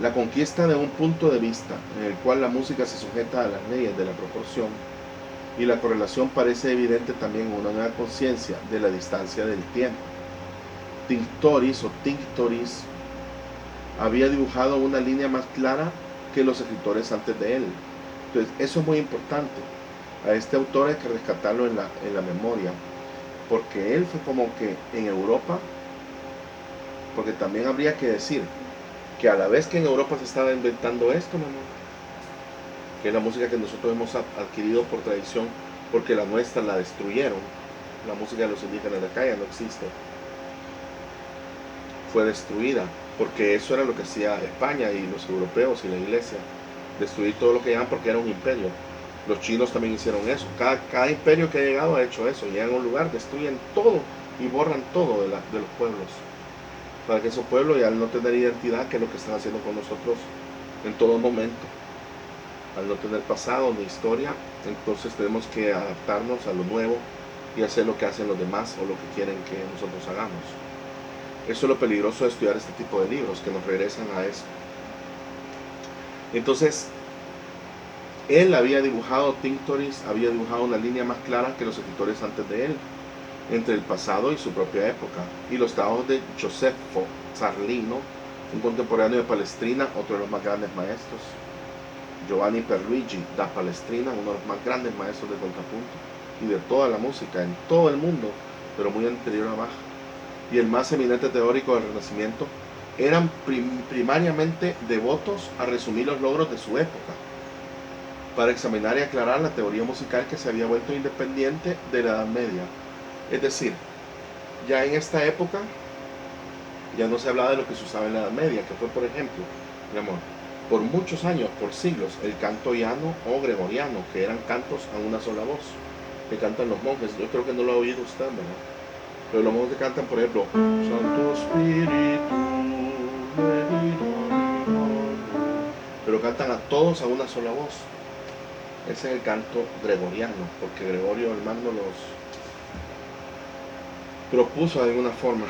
La conquista de un punto de vista en el cual la música se sujeta a las leyes de la proporción y la correlación parece evidente también en una nueva conciencia de la distancia del tiempo. Tinctoris había dibujado una línea más clara que los escritores antes de él. Entonces, eso es muy importante. A este autor hay que rescatarlo en la memoria, porque él fue como que en Europa, porque también habría que decir que a la vez que en Europa se estaba inventando esto, mi amor, que es la música que nosotros hemos adquirido por tradición, porque la nuestra la destruyeron, la música de los indígenas de acá ya no existe, fue destruida, porque eso era lo que hacía España y los europeos y la iglesia, destruir todo lo que llegaban porque era un imperio. Los chinos también hicieron eso, cada imperio que ha llegado ha hecho eso, llegan a un lugar, destruyen todo y borran todo de los pueblos, para que esos pueblos, y al no tener identidad, que es lo que están haciendo con nosotros en todo momento, al no tener pasado ni historia, entonces tenemos que adaptarnos a lo nuevo y hacer lo que hacen los demás o lo que quieren que nosotros hagamos. Eso es lo peligroso de estudiar este tipo de libros, que nos regresan a eso. Entonces, él había dibujado, Tinctoris había dibujado una línea más clara que los escritores antes de él, entre el pasado y su propia época, y los trabajos de Josefo Zarlino, un contemporáneo de Palestrina, otro de los más grandes maestros, Giovanni Perluigi da Palestrina, uno de los más grandes maestros de contrapunto y de toda la música en todo el mundo, pero muy anterior a Bach, y el más eminente teórico del Renacimiento, eran primariamente devotos a resumir los logros de su época, para examinar y aclarar la teoría musical que se había vuelto independiente de la Edad Media. Es decir, ya en esta época ya no se hablaba de lo que se usaba en la Edad Media, que fue, por ejemplo, mi amor, por muchos años, por siglos, el canto llano o gregoriano, que eran cantos a una sola voz, que cantan los monjes. Yo creo que no lo ha oído usted, ¿verdad? Pero los monjes cantan, por ejemplo, Santo Espíritu, pero cantan a todos a una sola voz. Ese es el canto gregoriano, porque Gregorio el Magno los propuso de alguna forma.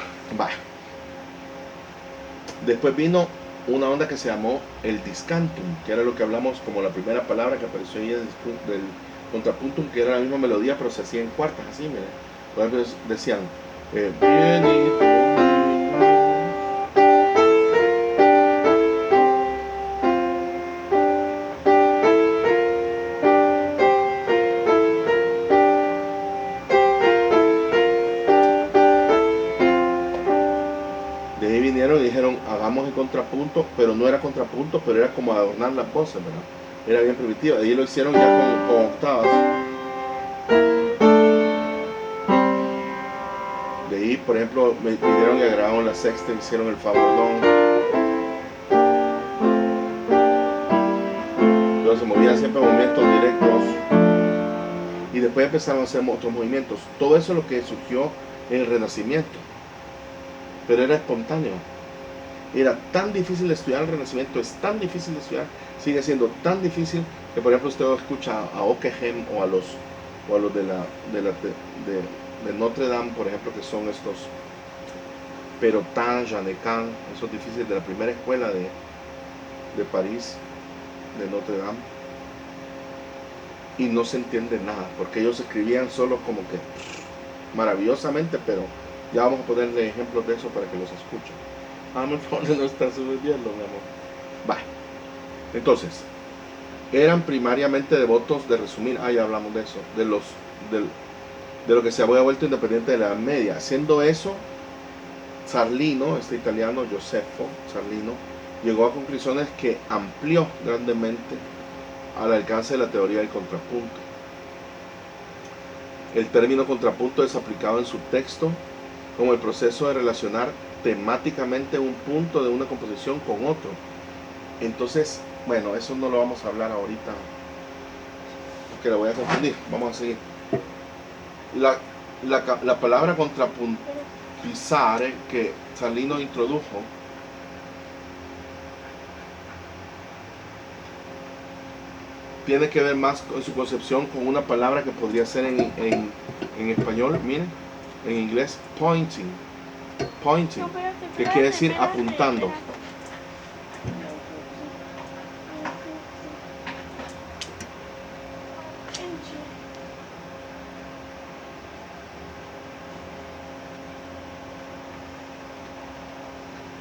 Después vino una onda que se llamó el discantum, que era lo que hablamos como la primera palabra que apareció ahí del contrapuntum, que era la misma melodía, pero se hacía en cuartas, así, mire. Por ejemplo, decían, estábamos en contrapunto, pero no era contrapunto, pero era como adornar las voces, ¿verdad? Era bien primitivo. Ahí lo hicieron ya con octavas. De ahí, por ejemplo, me pidieron y agregaron la sexta, hicieron el favordón. Entonces se movían siempre movimientos directos. Y después empezaron a hacer otros movimientos. Todo eso es lo que surgió en el Renacimiento. Pero era espontáneo. Era tan difícil de estudiar el Renacimiento, es tan difícil de estudiar, sigue siendo tan difícil que, por ejemplo, usted escucha a Ockeghem o a los de Notre Dame, por ejemplo, que son estos Perotin, Janecan, esos difíciles de la primera escuela de París, de Notre Dame, y no se entiende nada, porque ellos escribían solo como que maravillosamente, pero ya vamos a ponerle ejemplos de eso para que los escuchen. Mi phone no está subiendo, mi amor. Va. Entonces, eran primariamente devotos de resumir, ya hablamos de eso, de lo que se había vuelto independiente de la Edad Media. Haciendo eso, Zarlino, este italiano, Josefo Zarlino, llegó a conclusiones que amplió grandemente al alcance de la teoría del contrapunto. El término contrapunto es aplicado en su texto como el proceso de relacionar temáticamente un punto de una composición con otro. Entonces, bueno, eso no lo vamos a hablar ahorita porque la voy a confundir. Vamos a seguir. La palabra contrapuntizare que Zarlino introdujo tiene que ver más con su concepción con una palabra que podría ser en español, miren, en inglés, pointing, que quiere decir apuntando.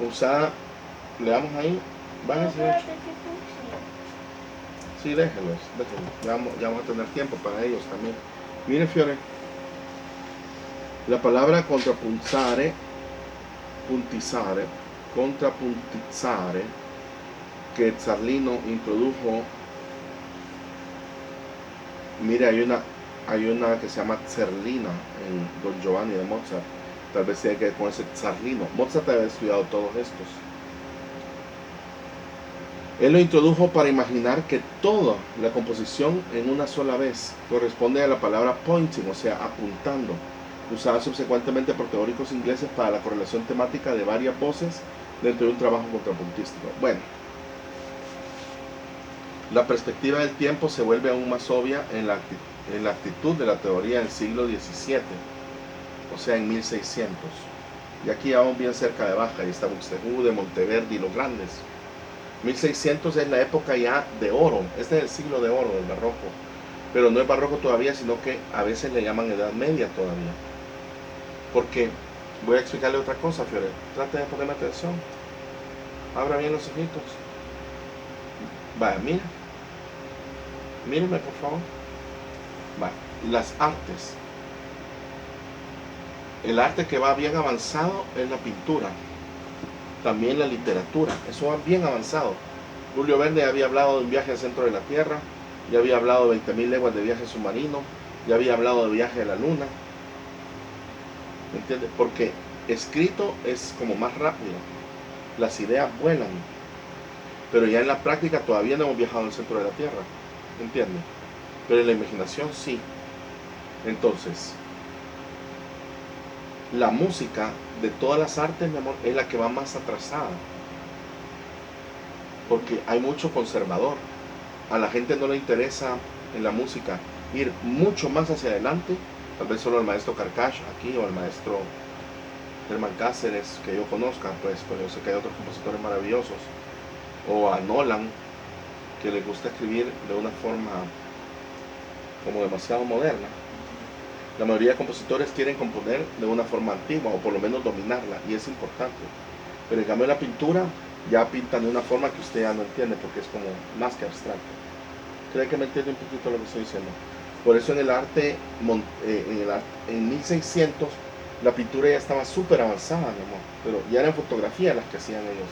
Usada, le damos ahí, bájese. Sí, déjenlos. Ya vamos a tener tiempo para ellos también. Mire, Fiore, la palabra contrapuntizare, que Zarlino introdujo, mire, hay una que se llama Zerlina en Don Giovanni de Mozart. Tal vez tiene que ver con ese Zarlino. Mozart había estudiado todos estos. Él lo introdujo para imaginar que toda la composición en una sola vez corresponde a la palabra pointing, o sea, apuntando, usada subsecuentemente por teóricos ingleses para la correlación temática de varias voces dentro de un trabajo contrapuntístico. Bueno, la perspectiva del tiempo se vuelve aún más obvia en la actitud de la teoría del siglo XVII, o sea, en 1600. Y aquí vamos bien cerca de Bach, ahí está Buxtehude, Monteverdi y los grandes. 1600 es la época ya de oro, este es el siglo de oro del barroco, pero no es barroco todavía, sino que a veces le llaman edad media todavía. Porque, voy a explicarle otra cosa, Fiore, trate de ponerme atención, abra bien los ojitos. Vaya, míreme por favor. Vaya, las artes. El arte que va bien avanzado es la pintura. También la literatura, eso va bien avanzado. Julio Verne había hablado de un viaje al centro de la Tierra, ya había hablado de 20.000 leguas de viaje submarino, ya había hablado de viaje a la Luna. ¿Me entiendes? Porque escrito es como más rápido, las ideas vuelan, pero ya en la práctica todavía no hemos viajado al centro de la Tierra, ¿me entiendes? Pero en la imaginación sí. Entonces, la música de todas las artes, mi amor, es la que va más atrasada. Porque hay mucho conservador. A la gente no le interesa en la música ir mucho más hacia adelante. Tal vez solo el maestro Carcache aquí o el maestro Herman Cáceres que yo conozca, pues, pero yo sé que hay otros compositores maravillosos. O a Nolan, que le gusta escribir de una forma como demasiado moderna. La mayoría de compositores quieren componer de una forma antigua o por lo menos dominarla, y es importante. Pero en cambio la pintura ya pintan de una forma que usted ya no entiende porque es como más que abstracto. ¿Cree que me entiende un poquito lo que estoy diciendo? Por eso en el arte, en 1600 la pintura ya estaba súper avanzada, mi amor, pero ya eran fotografías las que hacían ellos.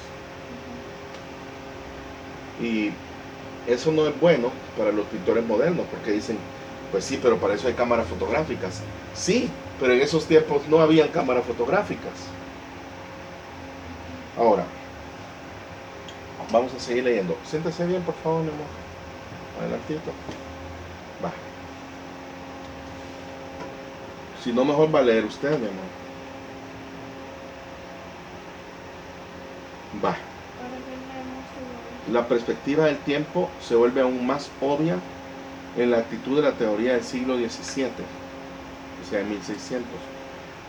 Y eso no es bueno para los pintores modernos, porque dicen, pues sí, pero para eso hay cámaras fotográficas. Sí, pero en esos tiempos no habían cámaras fotográficas. Ahora, vamos a seguir leyendo. Siéntese bien, por favor, mi amor. Adelantito. Va. Si no, mejor va a leer usted, mi amor. Va. La perspectiva del tiempo se vuelve aún más obvia en la actitud de la teoría del siglo XVII, o sea, en 1600,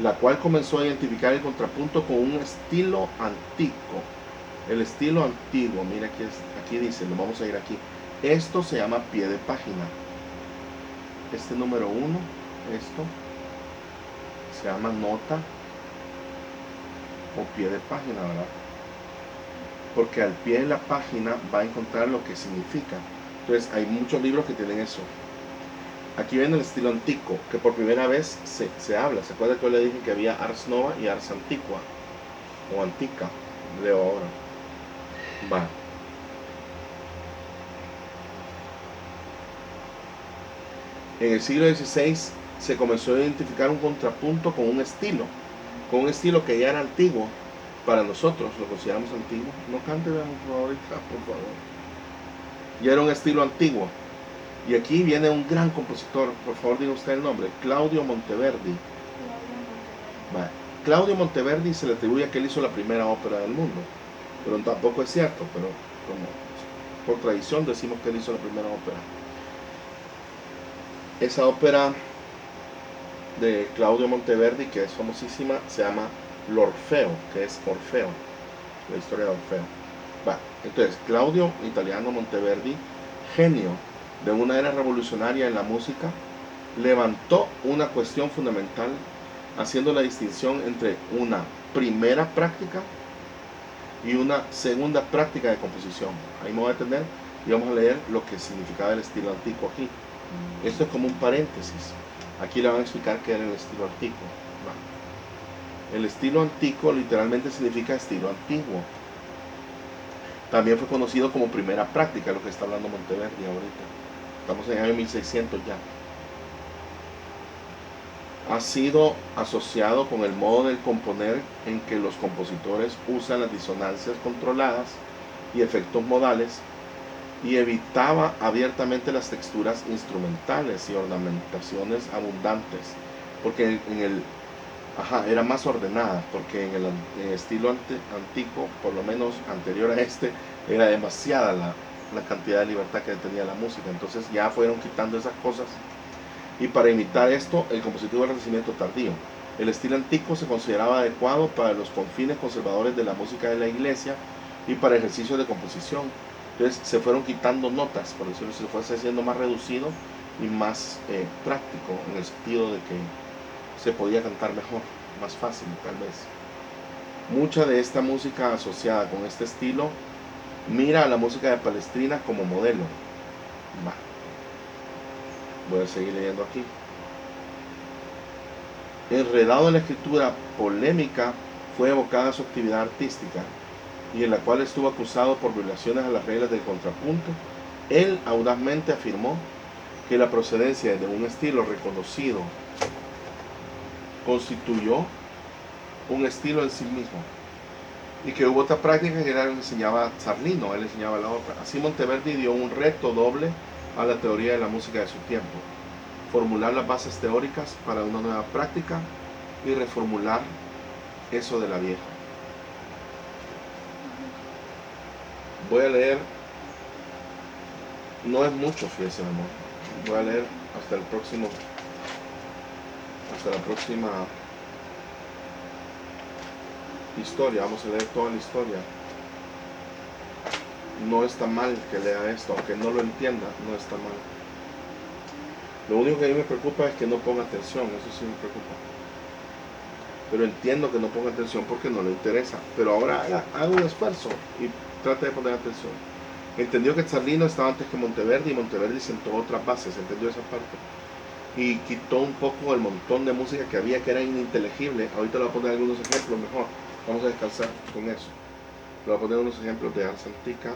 la cual comenzó a identificar el contrapunto con un estilo antiguo. El estilo antiguo, mira aquí dice, lo vamos a ir aquí. Esto se llama pie de página. Este número 1, esto, se llama nota o pie de página, ¿verdad? Porque al pie de la página va a encontrar lo que significa. Entonces hay muchos libros que tienen eso. Aquí viene el estilo antiguo, que por primera vez se habla. ¿Se acuerda que yo le dije que había Ars Nova y Ars Antiqua? O Antica, leo ahora. Va. En el siglo XVI se comenzó a identificar un contrapunto con un estilo que ya era antiguo. Para nosotros lo consideramos antiguo. No cante, veamos ahorita, por favor. Ya era un estilo antiguo. Y aquí viene un gran compositor, por favor diga usted el nombre, Claudio Monteverdi. Vale. Claudio Monteverdi se le atribuye a que él hizo la primera ópera del mundo, pero tampoco es cierto, pero como por tradición decimos que él hizo la primera ópera. Esa ópera de Claudio Monteverdi, que es famosísima, se llama L'Orfeo, que es Orfeo, la historia de Orfeo. Va. Entonces, Claudio, italiano, Monteverdi, genio de una era revolucionaria en la música, levantó una cuestión fundamental haciendo la distinción entre una primera práctica y una segunda práctica de composición. Ahí me voy a detener y vamos a leer lo que significaba el estilo antiguo aquí. Esto es como un paréntesis. Aquí le van a explicar qué era el estilo antiguo. El estilo antiguo literalmente significa estilo antiguo. También fue conocido como primera práctica, lo que está hablando Monteverdi ahorita. Estamos en el año 1600 ya. Ha sido asociado con el modo de componer en que los compositores usan las disonancias controladas y efectos modales, y evitaba abiertamente las texturas instrumentales y ornamentaciones abundantes, porque era más ordenada, porque en el estilo antiguo, por lo menos anterior a este, era demasiada la cantidad de libertad que tenía la música. Entonces ya fueron quitando esas cosas, y para imitar esto, el compositor del Renacimiento tardío. El estilo antiguo se consideraba adecuado para los confines conservadores de la música de la iglesia y para ejercicios de composición. Entonces se fueron quitando notas, por decirlo, se fue haciendo más reducido y más práctico, en el sentido de que se podía cantar mejor, más fácil tal vez. Mucha de esta música asociada con este estilo mira a la música de Palestrina como modelo. Va. Voy a seguir leyendo aquí. Enredado en la escritura polémica, fue evocada su actividad artística, y en la cual estuvo acusado por violaciones a las reglas del contrapunto. Él audazmente afirmó que la procedencia de un estilo reconocido constituyó un estilo en sí mismo, y que hubo otra práctica que era lo que enseñaba Zarlino, él enseñaba la ópera. Así Monteverdi dio un reto doble a la teoría de la música de su tiempo: formular las bases teóricas para una nueva práctica y reformular eso de la vieja. Voy a leer, no es mucho, fíjese, amor. Voy a leer hasta la próxima historia. Vamos a leer toda la historia. No está mal que lea esto, aunque no lo entienda, no está mal. Lo único que a mí me preocupa es que no ponga atención, eso sí me preocupa. Pero entiendo que no ponga atención porque no le interesa. Pero ahora haga un esfuerzo y trate de poner atención. Entendió que Zarlino estaba antes que Monteverdi, y Monteverdi sentó otras bases, entendió esa parte. Y quitó un poco el montón de música que había que era ininteligible. Ahorita le voy a poner algunos ejemplos mejor. Vamos a descansar con eso. Le voy a poner unos ejemplos de Ars Antica,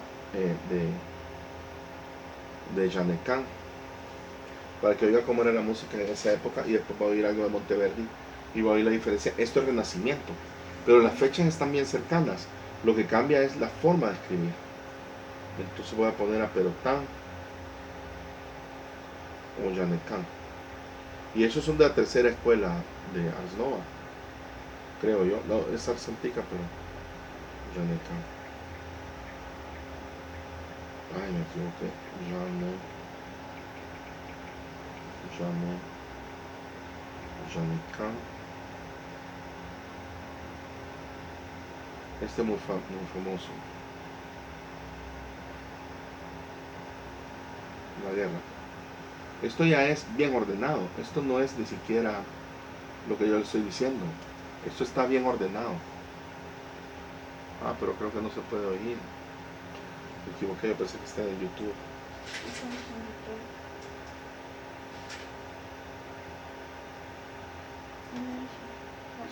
de Janecan, para que oiga cómo era la música en esa época, y después va a oír algo de Monteverdi y va a oír la diferencia. Esto es Renacimiento, pero las fechas están bien cercanas. Lo que cambia es la forma de escribir. Entonces voy a poner a Perotán o Janecan. Y esos son de la tercera escuela de Ars Nova, creo yo. No, es Ars Antica, pero Janecan. Ay, me equivoqué. Janecan. Este es muy famoso. La guerra. Esto ya es bien ordenado. Esto no es ni siquiera lo que yo le estoy diciendo. Esto está bien ordenado. Ah, pero creo que no se puede oír. Me equivoqué, yo pensé que estaba en YouTube.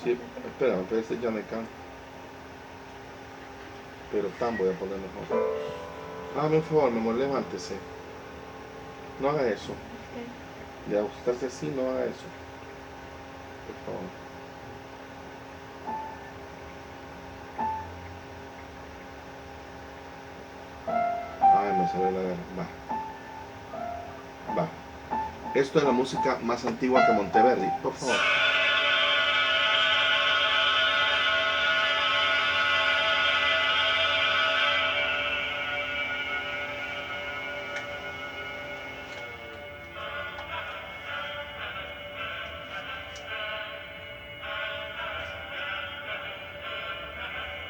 Sí, espera, pero este ya me canto. Pero tan voy a poner mejor. Hágame un favor, mi amor, levántese. No haga eso. De ajustarse así, no haga eso. Por favor. Ay, me salió la guerra. Va. Esto es la música más antigua que Monteverdi. Por favor.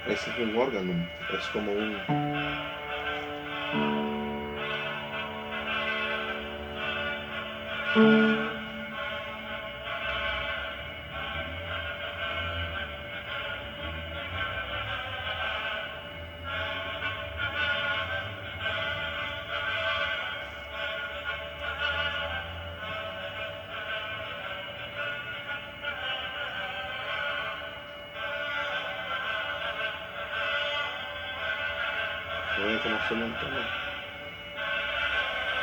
Ese es un órgano. Es como un... ¿No ve cómo suena el tono?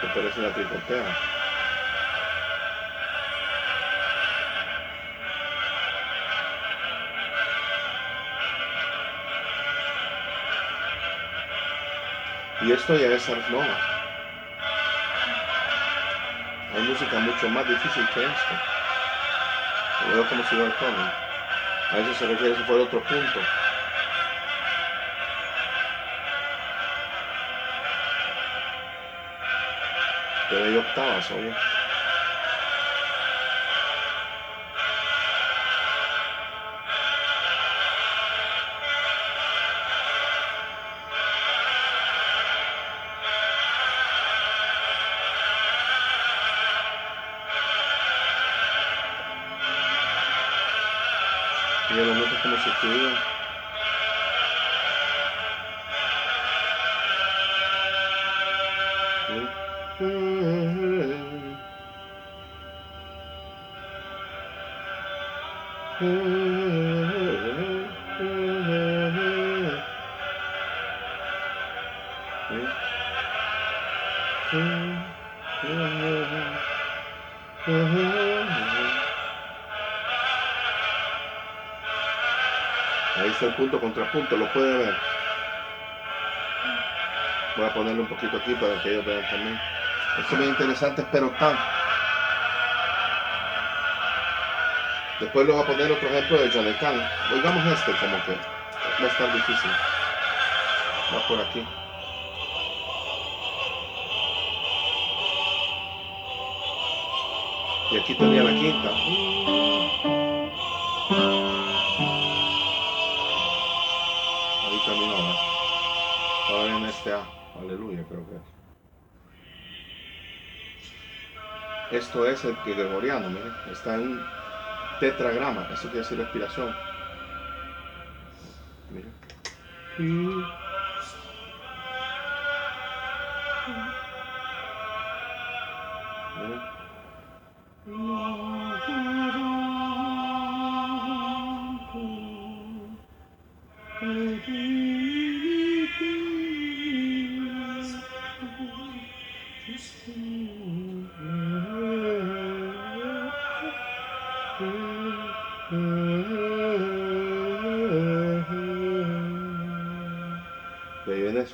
Que parece una tricotea. Y esto ya es Ars Nova. Hay música mucho más difícil que esto. Veo cómo subió el tono. A eso se refiere, ese fue el otro punto. Pero hay octavas, obvio. Y de momento como se escribía. Ahí está el punto contrapunto, lo puede ver. Voy a ponerle un poquito aquí para que ellos vean también. Esto es muy interesante, pero tan. Después les voy a poner otro ejemplo de Janecan. Oigamos este, como que va a estar difícil. Va por aquí. Y aquí tenía la quinta. Ahí terminó. Ahora en este A. Aleluya, creo que es. Esto es el que gregoriano, miren. Está en un tetragrama. Eso quiere decir respiración. Miren.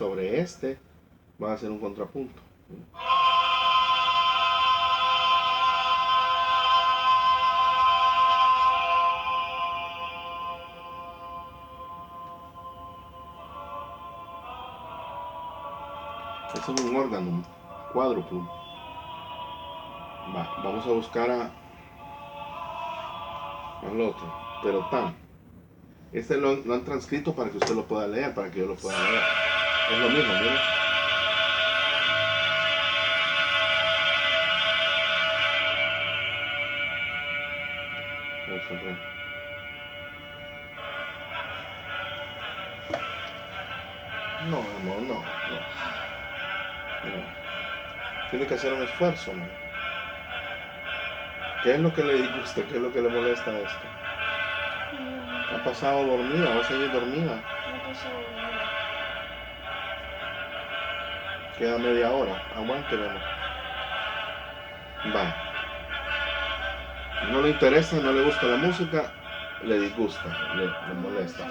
sobre este va a ser un contrapunto. Este es un órgano cuádruplo. Vamos a buscar al otro, pero tan. Este lo han transcrito para que usted lo pueda leer, para que yo lo pueda leer. Es lo mismo, miren. Vamos a ver. No, amor, no. Tiene que hacer un esfuerzo, ¿no? ¿Qué es lo que le disgusta? ¿Qué es lo que le molesta a esto? Ha pasado dormida, va a seguir dormida. Queda media hora, aguante, amor. Va. No le interesa, no le gusta la música, le disgusta, le molesta.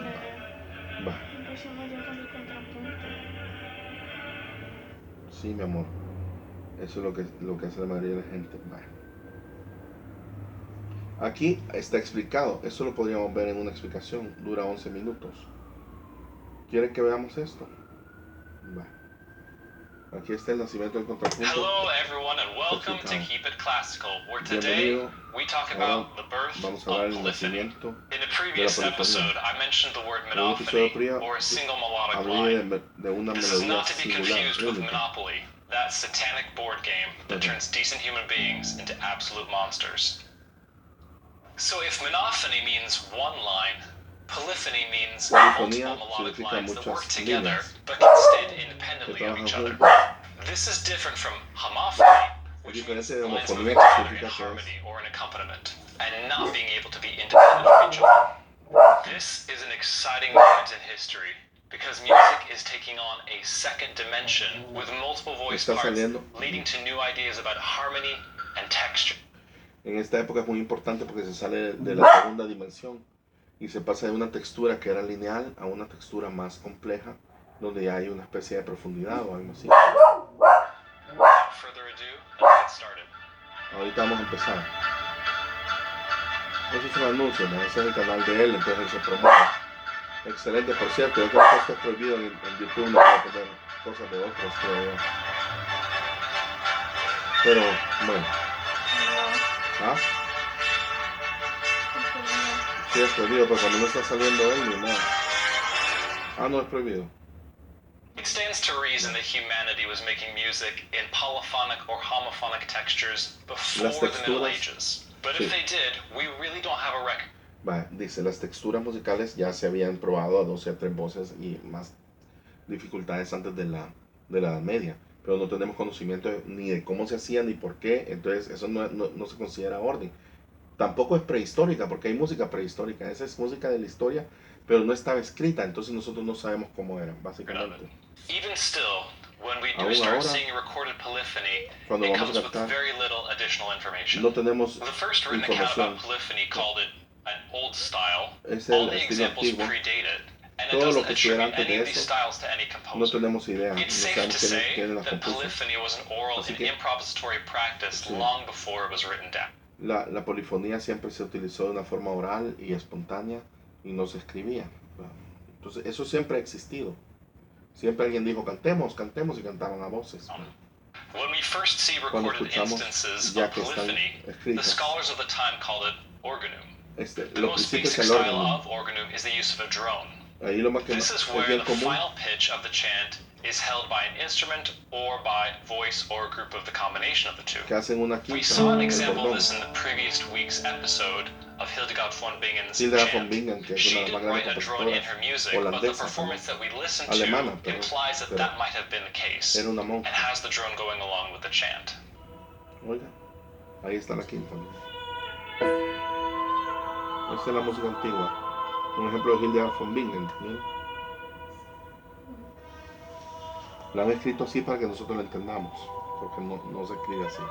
Va. Sí, mi amor. Eso es lo que hace la mayoría de la gente. Va. Aquí está explicado. Eso lo podríamos ver en una explicación. Dura 11 minutos. ¿Quieren que veamos esto? Va. Aquí está el nacimiento del contrapunto. Hello everyone and welcome to Keep It Classical, where today we talk about the birth of polyphony. In a previous episode, I mentioned the word monophony, or a single melodic line. This is not to be confused with Monopoly, that satanic board game that turns decent human beings into absolute monsters. So if monophony means one line, polyphony means multiple melodic lines that work together, but can stand independently of each other. This is different from homophony, which means lines moving together in harmony or an accompaniment, and not being able to be independent of each other. This is an exciting moment in history, because music is taking on a second dimension with multiple voice parts, leading to new ideas about harmony and texture. En esta época es muy importante porque se sale de la segunda dimensión y se pasa de una textura que era lineal a una textura más compleja, donde ya hay una especie de profundidad o algo así. Ahorita vamos a empezar. Ese es un anuncio, ¿no? Ese es el canal de él, entonces él se promueve. Excelente, por cierto, yo creo que esto es prohibido en YouTube, no puedo poner cosas de otros, creo yo. Pero, bueno. ¿Ah? Sí, es prohibido, pero cuando no está saliendo él, ni nada. Ah, no, es prohibido. It stands to reason that humanity was making music in polyphonic or homophonic textures before the Middle Ages. But if they did, we really don't have a record. Dice, las texturas musicales ya se habían probado a 12 a 3 voces y más dificultades antes de la Edad Media. Pero no tenemos conocimiento ni de cómo se hacía ni por qué, entonces eso no se considera orden. Tampoco es prehistórica, porque hay música prehistórica, esa es música de la historia, pero no estaba escrita, entonces nosotros no sabemos cómo era, básicamente. Even still, when we do start seeing recorded polyphony, it comes with very little additional information. No tenemos the first written account about polyphony called it an old style. All the examples predate it. And it doesn't attribute any of these styles to any composer. No tenemos idea. It's safe to say that polyphony was an oral and improvisatory practice long before it was written down. La polifonía siempre se utilizó de una forma oral y espontánea y no se escribía. Entonces eso siempre ha existido. Siempre alguien dijo cantemos, cantemos y cantaban a voces. When we first see recorded instances of polyphony, the scholars of the time called it organum. The most basic style of organum is the use of a drone. This is where the final pitch of the chant is held by an instrument or by voice or a group of the combination of the two. We saw an example of this in the previous week's episode of Hildegard von Bingen's chant. She didn't write a drone in her music, but the performance that we listened to implies that that might have been the case, and has the drone going along with the chant. Oiga, ahí está la quinta. Esta es la música antigua. Un ejemplo de Hildegard von Bingen. ¿Sí? La han escrito así para que nosotros lo entendamos, porque no se escribe así.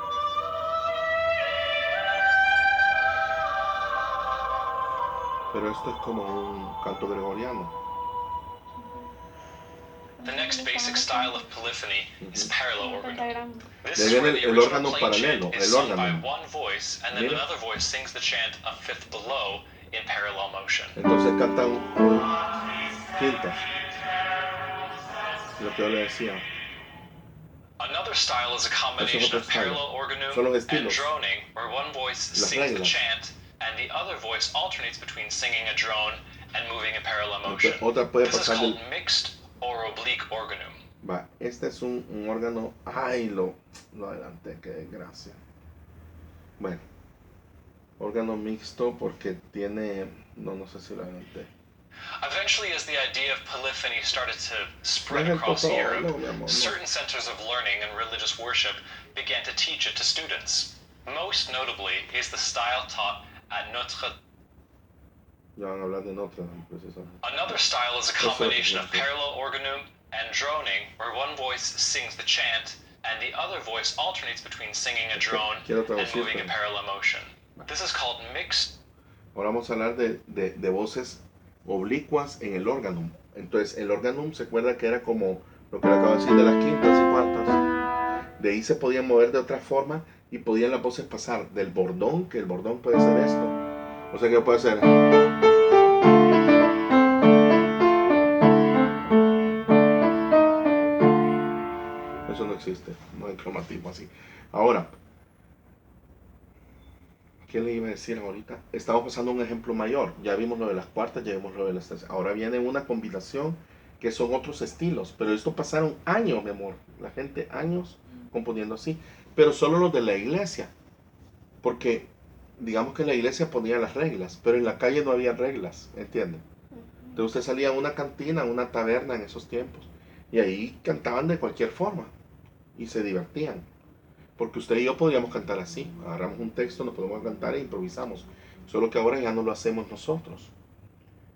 Pero esto es como un canto gregoriano. The next basic style of polyphony is parallel organum. This is where the original play chant is sung by one voice, and then another voice sings the chant a fifth below in parallel motion. Entonces cantan quintas. Lo que yo le decía. Another style is a combination of parallel organum and droning, where one voice sings the chant and the other voice alternates between singing a drone and moving in parallel motion. This is called mixed or oblique organum. Va, este es un órgano. Ay, lo adelanté, qué desgracia. Bueno, órgano mixto porque tiene. No sé si lo adelanté. Eventually, as the idea of polyphony started to spread across Europe, certain centers of learning and religious worship began to teach it to students. Most notably is the style taught at Notre Dame. Another style is a combination of parallel organum and droning, where one voice sings the chant and the other voice alternates between singing a drone and moving in parallel motion. This is called mixed. Ahora vamos a hablar de voces oblicuas en el órgano. Entonces, el órgano se acuerda que era como lo que le acabo de decir de las quintas y cuartas. De ahí se podían mover de otra forma y podían las voces pasar del bordón, que el bordón puede ser esto. O sea que puede ser. Eso no existe, no hay cromatismo así. Ahora, ¿qué le iba a decir ahorita? Estamos pasando un ejemplo mayor. Ya vimos lo de las cuartas, ya vimos lo de las terceras. Ahora viene una combinación que son otros estilos. Pero esto pasaron años, mi amor. La gente, años componiendo así. Pero solo los de la iglesia. Porque, digamos que la iglesia ponía las reglas. Pero en la calle no había reglas, ¿entienden? Entonces usted salía a una cantina, a una taberna en esos tiempos. Y ahí cantaban de cualquier forma. Y se divertían. Porque usted y yo podríamos cantar así. Agarramos un texto, nos podemos cantar e improvisamos. Solo que ahora ya no lo hacemos nosotros.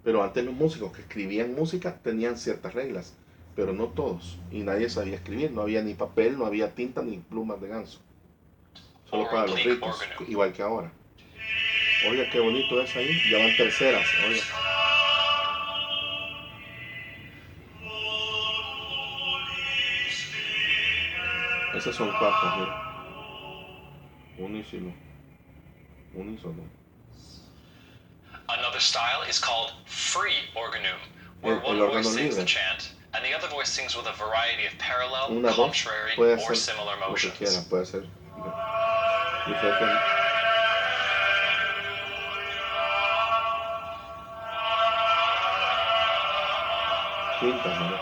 Pero antes los músicos que escribían música tenían ciertas reglas. Pero no todos. Y nadie sabía escribir. No había ni papel, no había tinta ni plumas de ganso. Solo para los ricos. Igual que ahora. Oiga, qué bonito es ahí. Ya van terceras. Oiga. Esas son cuartas, mira. Unísono. Another style is called free organum, where one voice sings the chant and the other voice sings with a variety of parallel, contrary, or similar motions. Puede ser. Quintas, ¿no?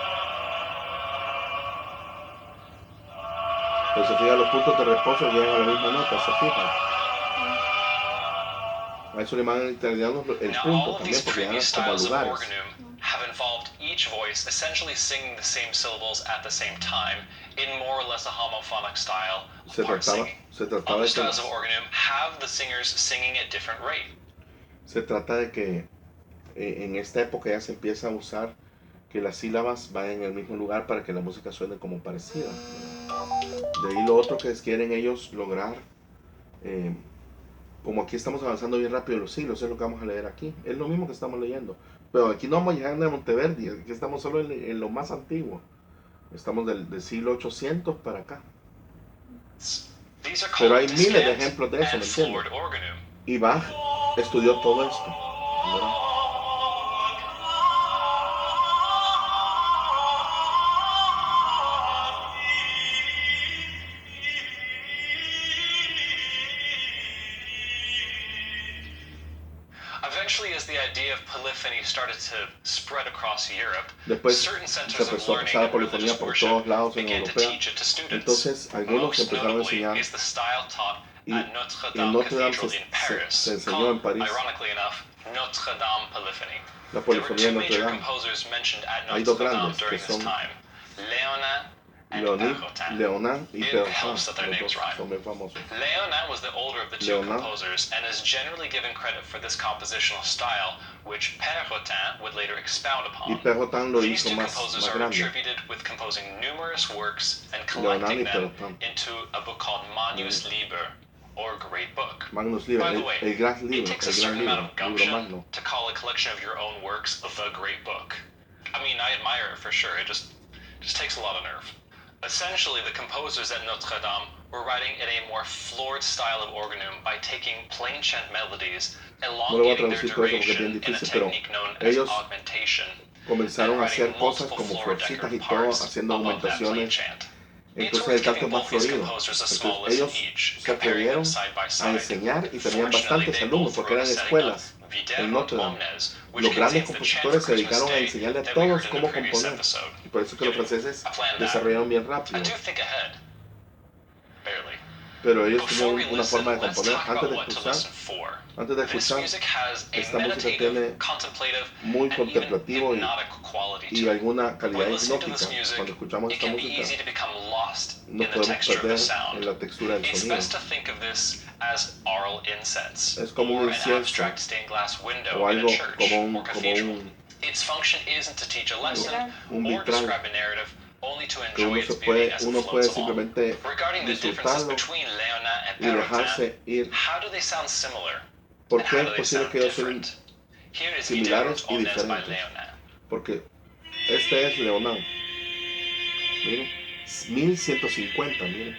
Pero se fijan, los puntos de reposo llegan a la misma nota, se fijan. A eso le llaman en italiano el punto también, porque llegan como a lugares. Have involved each voice essentially singing the same syllables at the same time in more or less a homophonic style of part singing. Other styles of organum have the singers singing at different rate. Se trata de que en esta época ya se empieza a usar que las sílabas vayan en el mismo lugar para que la música suene como parecida. De ahí lo otro que quieren ellos lograr, como aquí estamos avanzando bien rápido los siglos, es lo que vamos a leer aquí, es lo mismo que estamos leyendo, pero aquí no vamos a llegar a Monteverdi, aquí estamos solo en lo más antiguo, estamos del siglo 800 para acá, pero hay miles de ejemplos de eso, ¿me entiendes? Y Bach estudió todo esto, ¿verdad? As the idea of polyphony started to spread across Europe, después certain centers of learning and religious worship began to teach it to students. Entonces, algunos Most notably is the style taught at Notre Dame Cathedral in Paris, called, ironically enough, Notre Dame Polyphony. La There were polifonía two de major Notre Dame. composers mentioned at Hay Notre dos Dame grandes during que this son time, Léonin and Perrotin. Leonin y It Perrotin, helps that their los names dos rhyme. son muy famosos. Léonin was the older of the two composers and is generally given credit for this compositional style, which Perrotin would later expound upon. Y Perrotin lo These hizo two más composers are grande. attributed with composing numerous works and collecting them Perrotin. into a book called Magnus Liber, or Great Book. Magnus Liber, By the way, el gran it libro, takes a el gran certain amount libro, of libro gumption magno. to call a collection of your own works the Great Book. I mean, I admire it for sure. It just Just takes a lot of nerve. Essentially, the composers at Notre Dame were writing in a more floored style of organum by taking plain chant melodies, elongating their duration in a technique known as augmentation, comenzaron a hacer cosas como florcitas y todo, haciendo aumentaciones. Entonces el canto es más florido. Entonces ellos se atrevieron a enseñar y tenían bastantes alumnos porque eran escuelas en Notre Dame. Los grandes compositores se dedicaron a enseñarle a todos cómo componer. Y por eso es que los franceses desarrollaron bien rápido. Pero ellos tenían una forma de componer antes de escuchar. Esta música tiene muy contemplativo y alguna calidad hipnótica. Cuando escuchamos esta música, no podemos perder en la textura del sonido. Es como un incienso o algo como un vitral que uno puede simplemente disfrutarlo y dejarse ir. ¿Por qué es posible que ellos sean similares y diferentes? Porque este es Leonard. Miren, 1150, miren.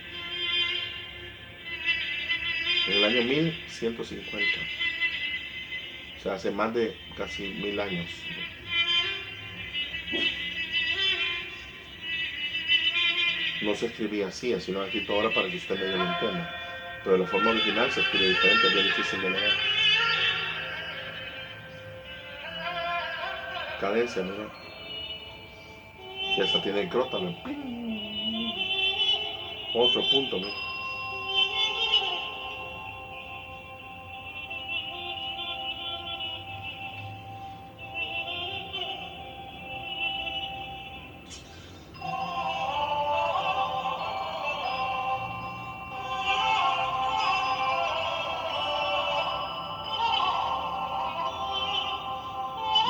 En el año 1150. O sea, hace más de casi 1000 años. No se escribía así lo han escrito ahora para que usted medio lo entienda. Pero la forma original se escribe diferente, es bien difícil de leer. Cadencia, mira. Y hasta tiene el crótano. Otro punto, mira.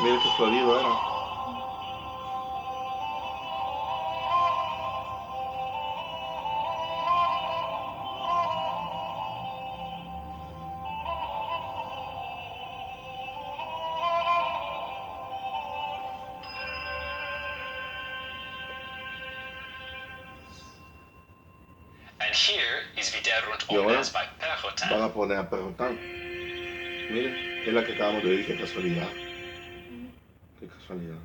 Mira qué florido era. Y ahora van a poner a Perrotin. Miren, es la que acabamos de oír, qué casualidad. Qué casualidad.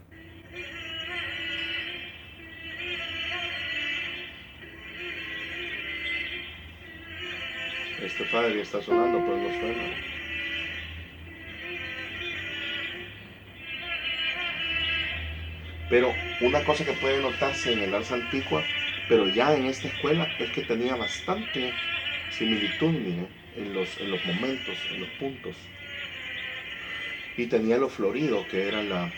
Este padre está sonando, pero no suena. Pero una cosa que puede notarse en el Ars Antiqua, pero ya en esta escuela, es que tenía bastante similitud, miren, en los momentos, en los puntos. Y tenía lo florido, que era la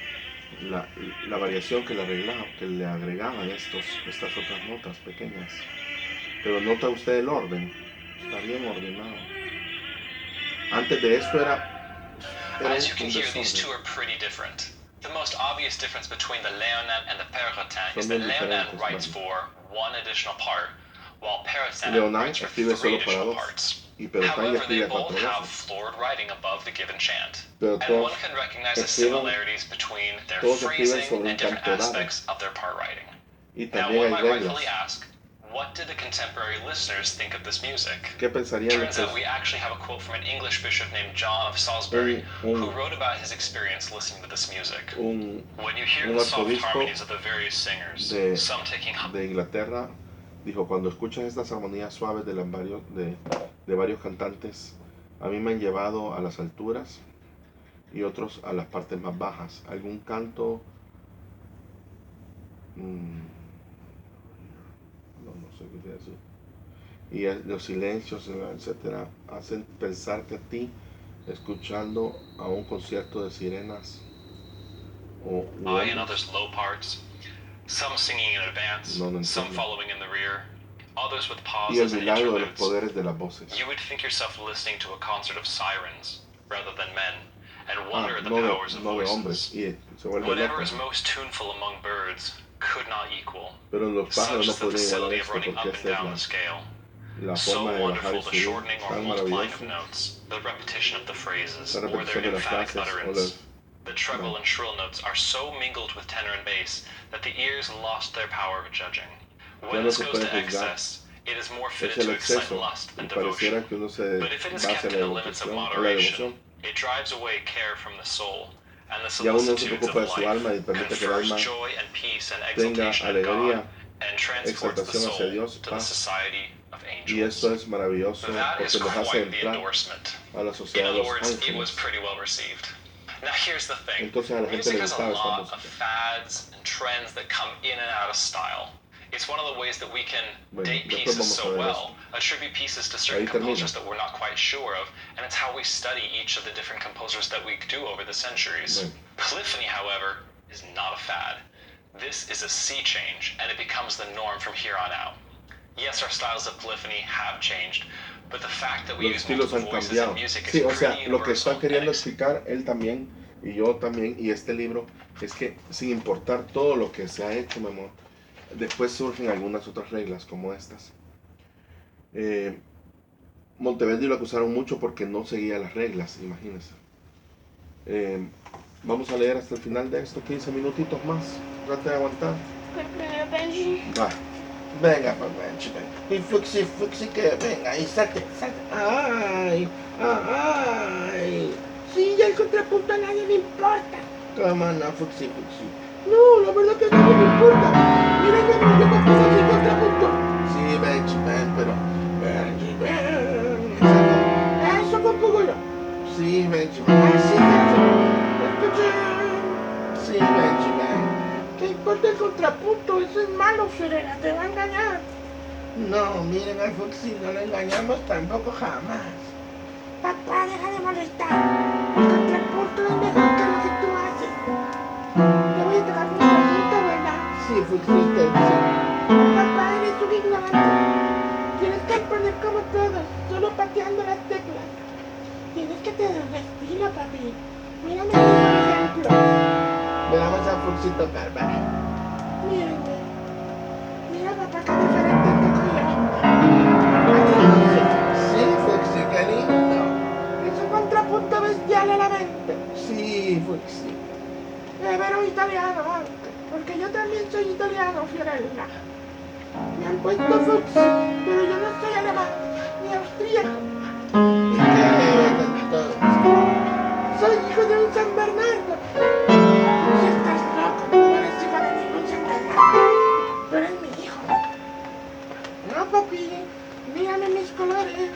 variación que le agregaban estas otras notas pequeñas. Pero nota usted el orden, está bien ordenado. Antes de esto era As you can hear, these two are pretty different. The most obvious difference between the Léonard and the Perrotin is that Léonard writes for one additional part, while Perrotin writes for 3 additional parts. However, they both have floored writing above the given chant, and one can recognize the similarities between their phrasing and different aspects of their part writing. Now, one might rightfully ask, what did the contemporary listeners think of this music? Turns out we actually have a quote from an English bishop named John of Salisbury, who wrote about his experience listening to this music. When you hear the soft harmonies of the various singers, some taking de Inglaterra, dijo, cuando escuchas estas armonías suaves de varios cantantes, a mí me han llevado a las alturas y otros a las partes más bajas. Algún canto no sé qué decir. Y los silencios, etcétera, hacen pensarte a ti escuchando a un concierto de sirenas and others low parts, some singing in advance, some following in the rear, others with pauses and interludes. You would think yourself listening to a concert of sirens rather than men, and wonder at the powers of voices. Whatever is most tuneful among birds could not equal, such is the facility of running up and down the scale. So wonderful the shortening or multiplying of notes, the repetition of the phrases, or their emphatic utterance. The treble and shrill notes are so mingled with tenor and bass that the ears lost their power of judging. When this goes to excess, it is more fitted to excite lust and devotion. But if it is kept in the limits of moderation, it drives away care from the soul and the solicitudes of life, confers joy and peace and exaltation in God, and transports the soul to the society of angels. That is quite the endorsement. In other words, it was pretty well received. Now here's the thing, music has a lot of fads and trends that come in and out of style. It's one of the ways that we can date pieces so well, attribute pieces to certain composers that we're not quite sure of, and it's how we study each of the different composers that we do over the centuries. Polyphony, however, is not a fad. This is a sea change, and it becomes the norm from here on out. Yes, our styles of polyphony have changed, but the fact that we use multiple voices in music is pretty lo que está universal. queriendo explicar él también, y yo también, y este libro, es que sin importar todo lo que se ha hecho, mi amor, después surgen algunas otras reglas como estas. Monteverdi lo acusaron mucho porque no seguía las reglas, imagínense. Vamos a leer hasta el final de esto, 15 minutitos más. Trate de aguantar. Venga, pues, Benchi, ven. Y Fuxi, que venga, y salte. Ay. Sí, ya el contrapunto a nadie le importa. Cómo no, Fuxi. No, la verdad que a nadie le importa. Mira que yo compongo sin contrapunto. Sí, Benchi, ven, pero... Benchi, ven. Eso compongo yo. Sí, Benchi, ven. Sí, Benchi, ven. ¿Qué importa el contrapunto? Eso es malo, Fiorella, te va a engañar. No, miren al Fuxi, no lo engañamos tampoco jamás. Papá, deja de molestar. El contrapunto es mejor que lo que tú haces. Te voy a tocar un poquito, ¿verdad? Sí, Fuxi, sí. Papá, eres un ignorante. Tienes que aprender como todos, solo pateando las teclas. Tienes que tener estilo, papi. Mírame, por ejemplo. Veamos a Fuxi tocar, va. Mírenme. Mira, papá, qué diferente toco yo. Sí, Fuxi, qué lindo. Es un contrapunto bestial a la mente. Sí, Fuxi. Pero italiano, porque yo también soy italiano, Fiorella. Me han puesto Fuxi, pero yo no soy alemán, ni austríaco. ¿Y qué es entonces? Soy hijo de un San Bernardo. Si estás loco, no eres hijo de ningún San Bernardo. Tú eres mi hijo. No, papi, mírame mis colores.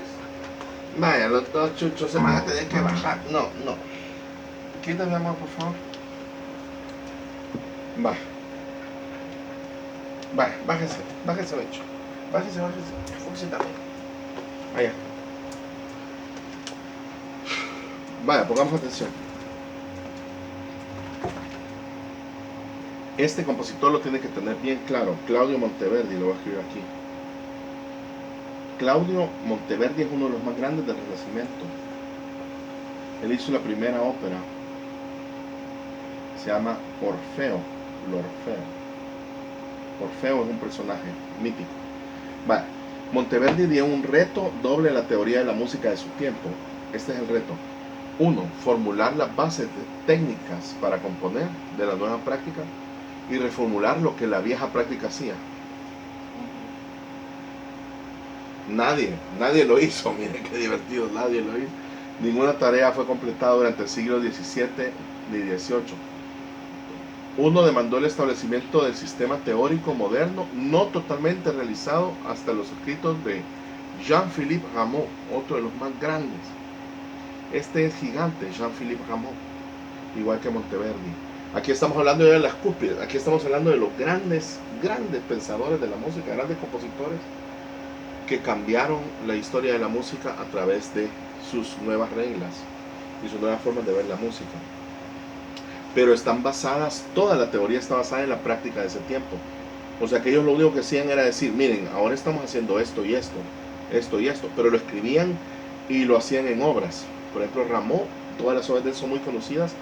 Vaya, los dos chuchos se van a tener que bajar. No. Quítame, amor, por favor. Bájese, Bencho. Bájese. Fuxi también. Allá. Vaya, pongamos atención. Este compositor lo tiene que tener bien claro. Claudio Monteverdi, lo voy a escribir aquí. Claudio Monteverdi es uno de los más grandes del Renacimiento. Él hizo la primera ópera. Se llama Orfeo. Orfeo es un personaje mítico. Vale. Monteverdi dio un reto doble a la teoría de la música de su tiempo. Este es el reto. 1. Formular las bases técnicas para componer de la nueva práctica y reformular lo que la vieja práctica hacía. Nadie lo hizo. Miren qué divertido, nadie lo hizo. Ninguna tarea fue completada durante el siglo XVII ni XVIII. Uno demandó el establecimiento del sistema teórico moderno, no totalmente realizado hasta los escritos de Jean-Philippe Rameau, otro de los más grandes. Este es gigante, Jean-Philippe Rameau, igual que Monteverdi. Aquí estamos hablando ya de las cúspides, aquí estamos hablando de los grandes pensadores de la música, grandes compositores que cambiaron la historia de la música a través de sus nuevas reglas y sus nuevas formas de ver la música. Pero están basadas, toda la teoría está basada en la práctica de ese tiempo. O sea que ellos lo único que hacían era decir, miren, ahora estamos haciendo esto y esto, pero lo escribían y lo hacían en obras. Por ejemplo, Rameau, todas las obras de él son muy conocidas,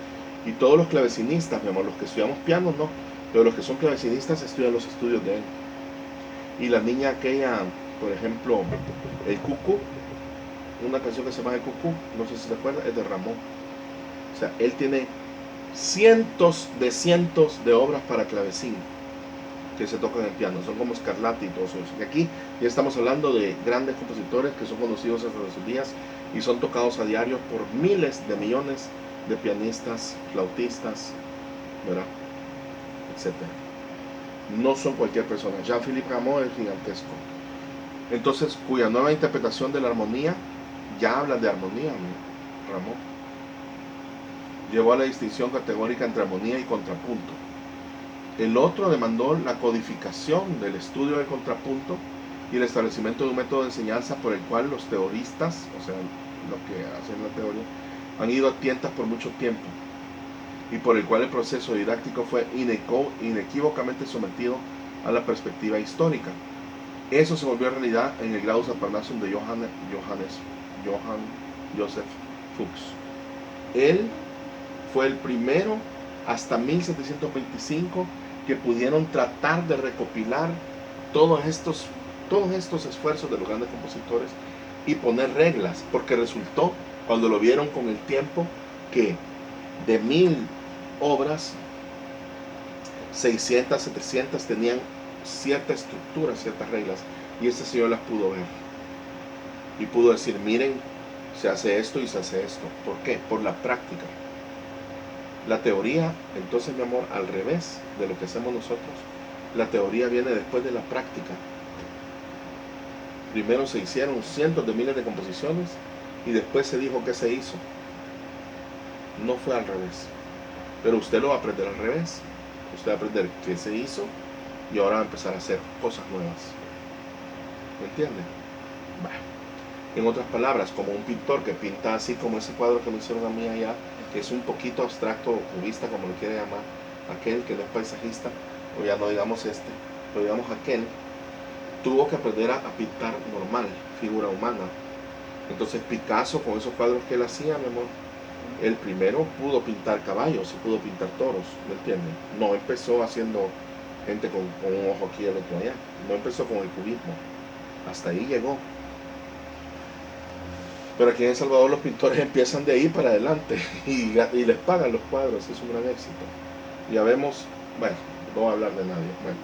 y todos los clavecinistas, mi amor, los que estudiamos piano no, pero los que son clavecinistas estudian los estudios de él. Y la niña aquella, por ejemplo, el Cucú, una canción que se llama El Cucú, no sé si se acuerda, es de Rameau. O sea, él tiene cientos de obras para clavecín que se tocan en el piano, son como Scarlatti y todos esos. Y aquí ya estamos hablando de grandes compositores que son conocidos hasta nuestros días y son tocados a diario por miles de millones de pianistas, flautistas, ¿verdad? Etcétera. No son cualquier persona. Jean-Philippe Rameau es gigantesco. Entonces, cuya nueva interpretación de la armonía, ya habla de armonía, ¿no? Rameau llevó a la distinción categórica entre armonía y contrapunto. El otro demandó la codificación del estudio del contrapunto y el establecimiento de un método de enseñanza por el cual los teoristas, o sea, lo que hacen la teoría, han ido a tientas por mucho tiempo y por el cual el proceso didáctico fue inequívocamente sometido a la perspectiva histórica. Eso se volvió realidad en el Gradus Aparnasum de Johann Joseph Fuchs. Él fue el primero hasta 1725 que pudieron tratar de recopilar todos estos esfuerzos de los grandes compositores y poner reglas, porque resultó, cuando lo vieron con el tiempo, que de 1000 obras, 600, 700 tenían cierta estructura, ciertas reglas, y este señor las pudo ver y pudo decir, miren, se hace esto y se hace esto. ¿Por qué? Por la práctica. La teoría, entonces, mi amor, al revés de lo que hacemos nosotros, la teoría viene después de la práctica. Primero se hicieron cientos de miles de composiciones y después se dijo qué se hizo. No fue al revés. Pero usted lo va a aprender al revés. Usted va a aprender qué se hizo y ahora va a empezar a hacer cosas nuevas. ¿Me entiende? Bueno. En otras palabras, como un pintor que pinta así como ese cuadro que me hicieron a mí allá, que es un poquito abstracto o cubista, como lo quiere llamar, aquel que no es paisajista, o ya no digamos este, pero digamos aquel, tuvo que aprender a pintar normal, figura humana. Entonces Picasso, con esos cuadros que él hacía, mi amor, él primero pudo pintar caballos y pudo pintar toros, ¿me entienden? No empezó haciendo gente con un ojo aquí y el otro allá, no empezó con el cubismo, hasta ahí llegó. Pero aquí en El Salvador los pintores empiezan de ahí para adelante y les pagan los cuadros, es un gran éxito. Ya vemos, bueno, no voy a hablar de nadie, bueno.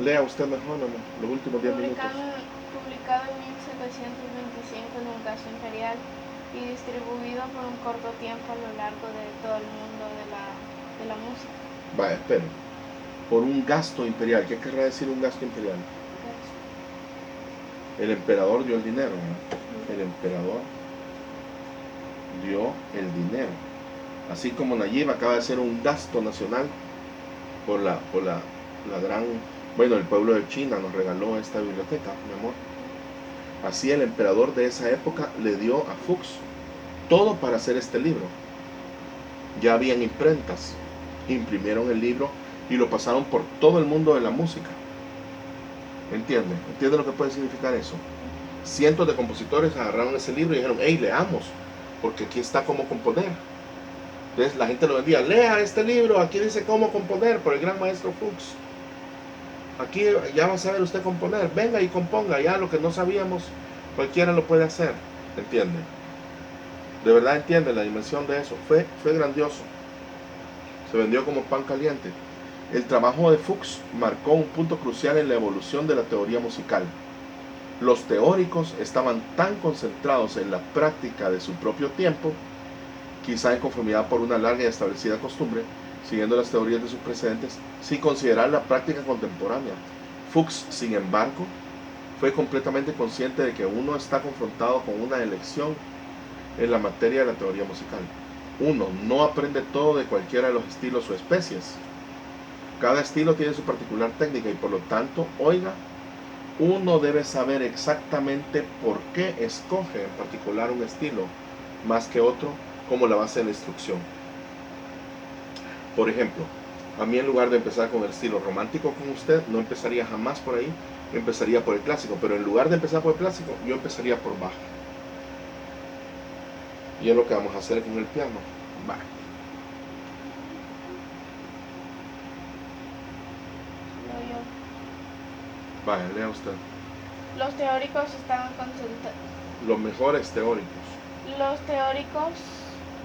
Lea usted mejor, ¿no? Los últimos 10 minutos. Publicado en 1725 en un gasto imperial y distribuido por un corto tiempo a lo largo de todo el mundo de la música. Vaya, esperen. Por un gasto imperial. ¿Qué querrá decir un gasto imperial? El emperador dio el dinero, ¿no? El emperador dio el dinero. Así como Nayib acaba de hacer un gasto nacional por la gran... Bueno, el pueblo de China nos regaló esta biblioteca, mi amor. Así el emperador de esa época le dio a Fuchs todo para hacer este libro. Ya habían imprentas, imprimieron el libro y lo pasaron por todo el mundo de la música. ¿Entiende? ¿Entiende lo que puede significar eso? Cientos de compositores agarraron ese libro y dijeron, hey, leamos, porque aquí está cómo componer. Entonces la gente lo vendía, lea este libro, aquí dice cómo componer por el gran maestro Fuchs. Aquí ya va a saber usted componer, venga y componga, ya lo que no sabíamos, cualquiera lo puede hacer. ¿Entiende? De verdad entiende la dimensión de eso. Fue grandioso. Se vendió como pan caliente. El trabajo de Fuchs marcó un punto crucial en la evolución de la teoría musical. Los teóricos estaban tan concentrados en la práctica de su propio tiempo, quizá en conformidad por una larga y establecida costumbre, siguiendo las teorías de sus precedentes, sin considerar la práctica contemporánea. Fuchs, sin embargo, fue completamente consciente de que uno está confrontado con una elección en la materia de la teoría musical. Uno no aprende todo de cualquiera de los estilos o especies. Cada estilo tiene su particular técnica y por lo tanto, oiga, uno debe saber exactamente por qué escoge en particular un estilo más que otro como la base de la instrucción. Por ejemplo, a mí en lugar de empezar con el estilo romántico con usted, no empezaría jamás por ahí, empezaría por el clásico, pero en lugar de empezar por el clásico, yo empezaría por Bach. Y es lo que vamos a hacer con el piano. Bach. Vaya, lea usted. Los teóricos estaban Los mejores teóricos. Los teóricos.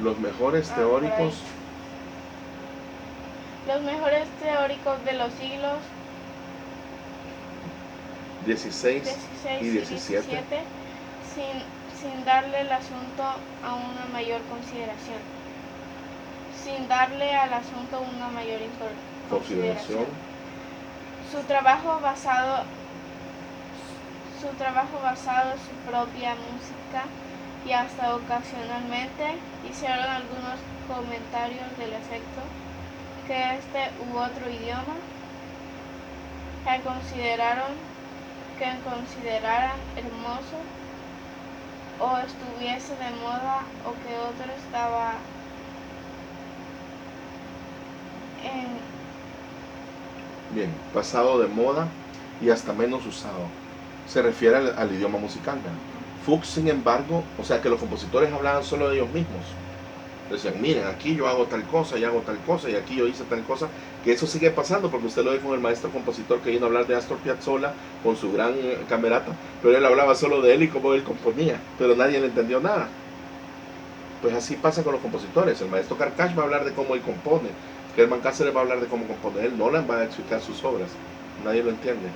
Los mejores teóricos. Los mejores teóricos de los siglos 16 y 17. Sin darle el asunto a una mayor consideración. Sin darle al asunto una mayor consideración. Su trabajo basado en su propia música y hasta ocasionalmente hicieron algunos comentarios del efecto que este u otro idioma consideraran hermoso o estuviese de moda o que otro estaba bien, pasado de moda y hasta menos usado. Se refiere al idioma musical, ¿verdad? Fuchs, sin embargo, o sea que los compositores hablaban solo de ellos mismos. Decían, miren, aquí yo hago tal cosa y hago tal cosa y aquí yo hice tal cosa, que eso sigue pasando porque usted lo ve con el maestro compositor que vino a hablar de Astor Piazzolla con su gran camerata, pero él hablaba solo de él y cómo él componía, pero nadie le entendió nada. Pues así pasa con los compositores. El maestro Karkash va a hablar de cómo él compone, Hermann Cáceres va a hablar de cómo compone él, Nolan va a explicar sus obras, nadie lo entiende.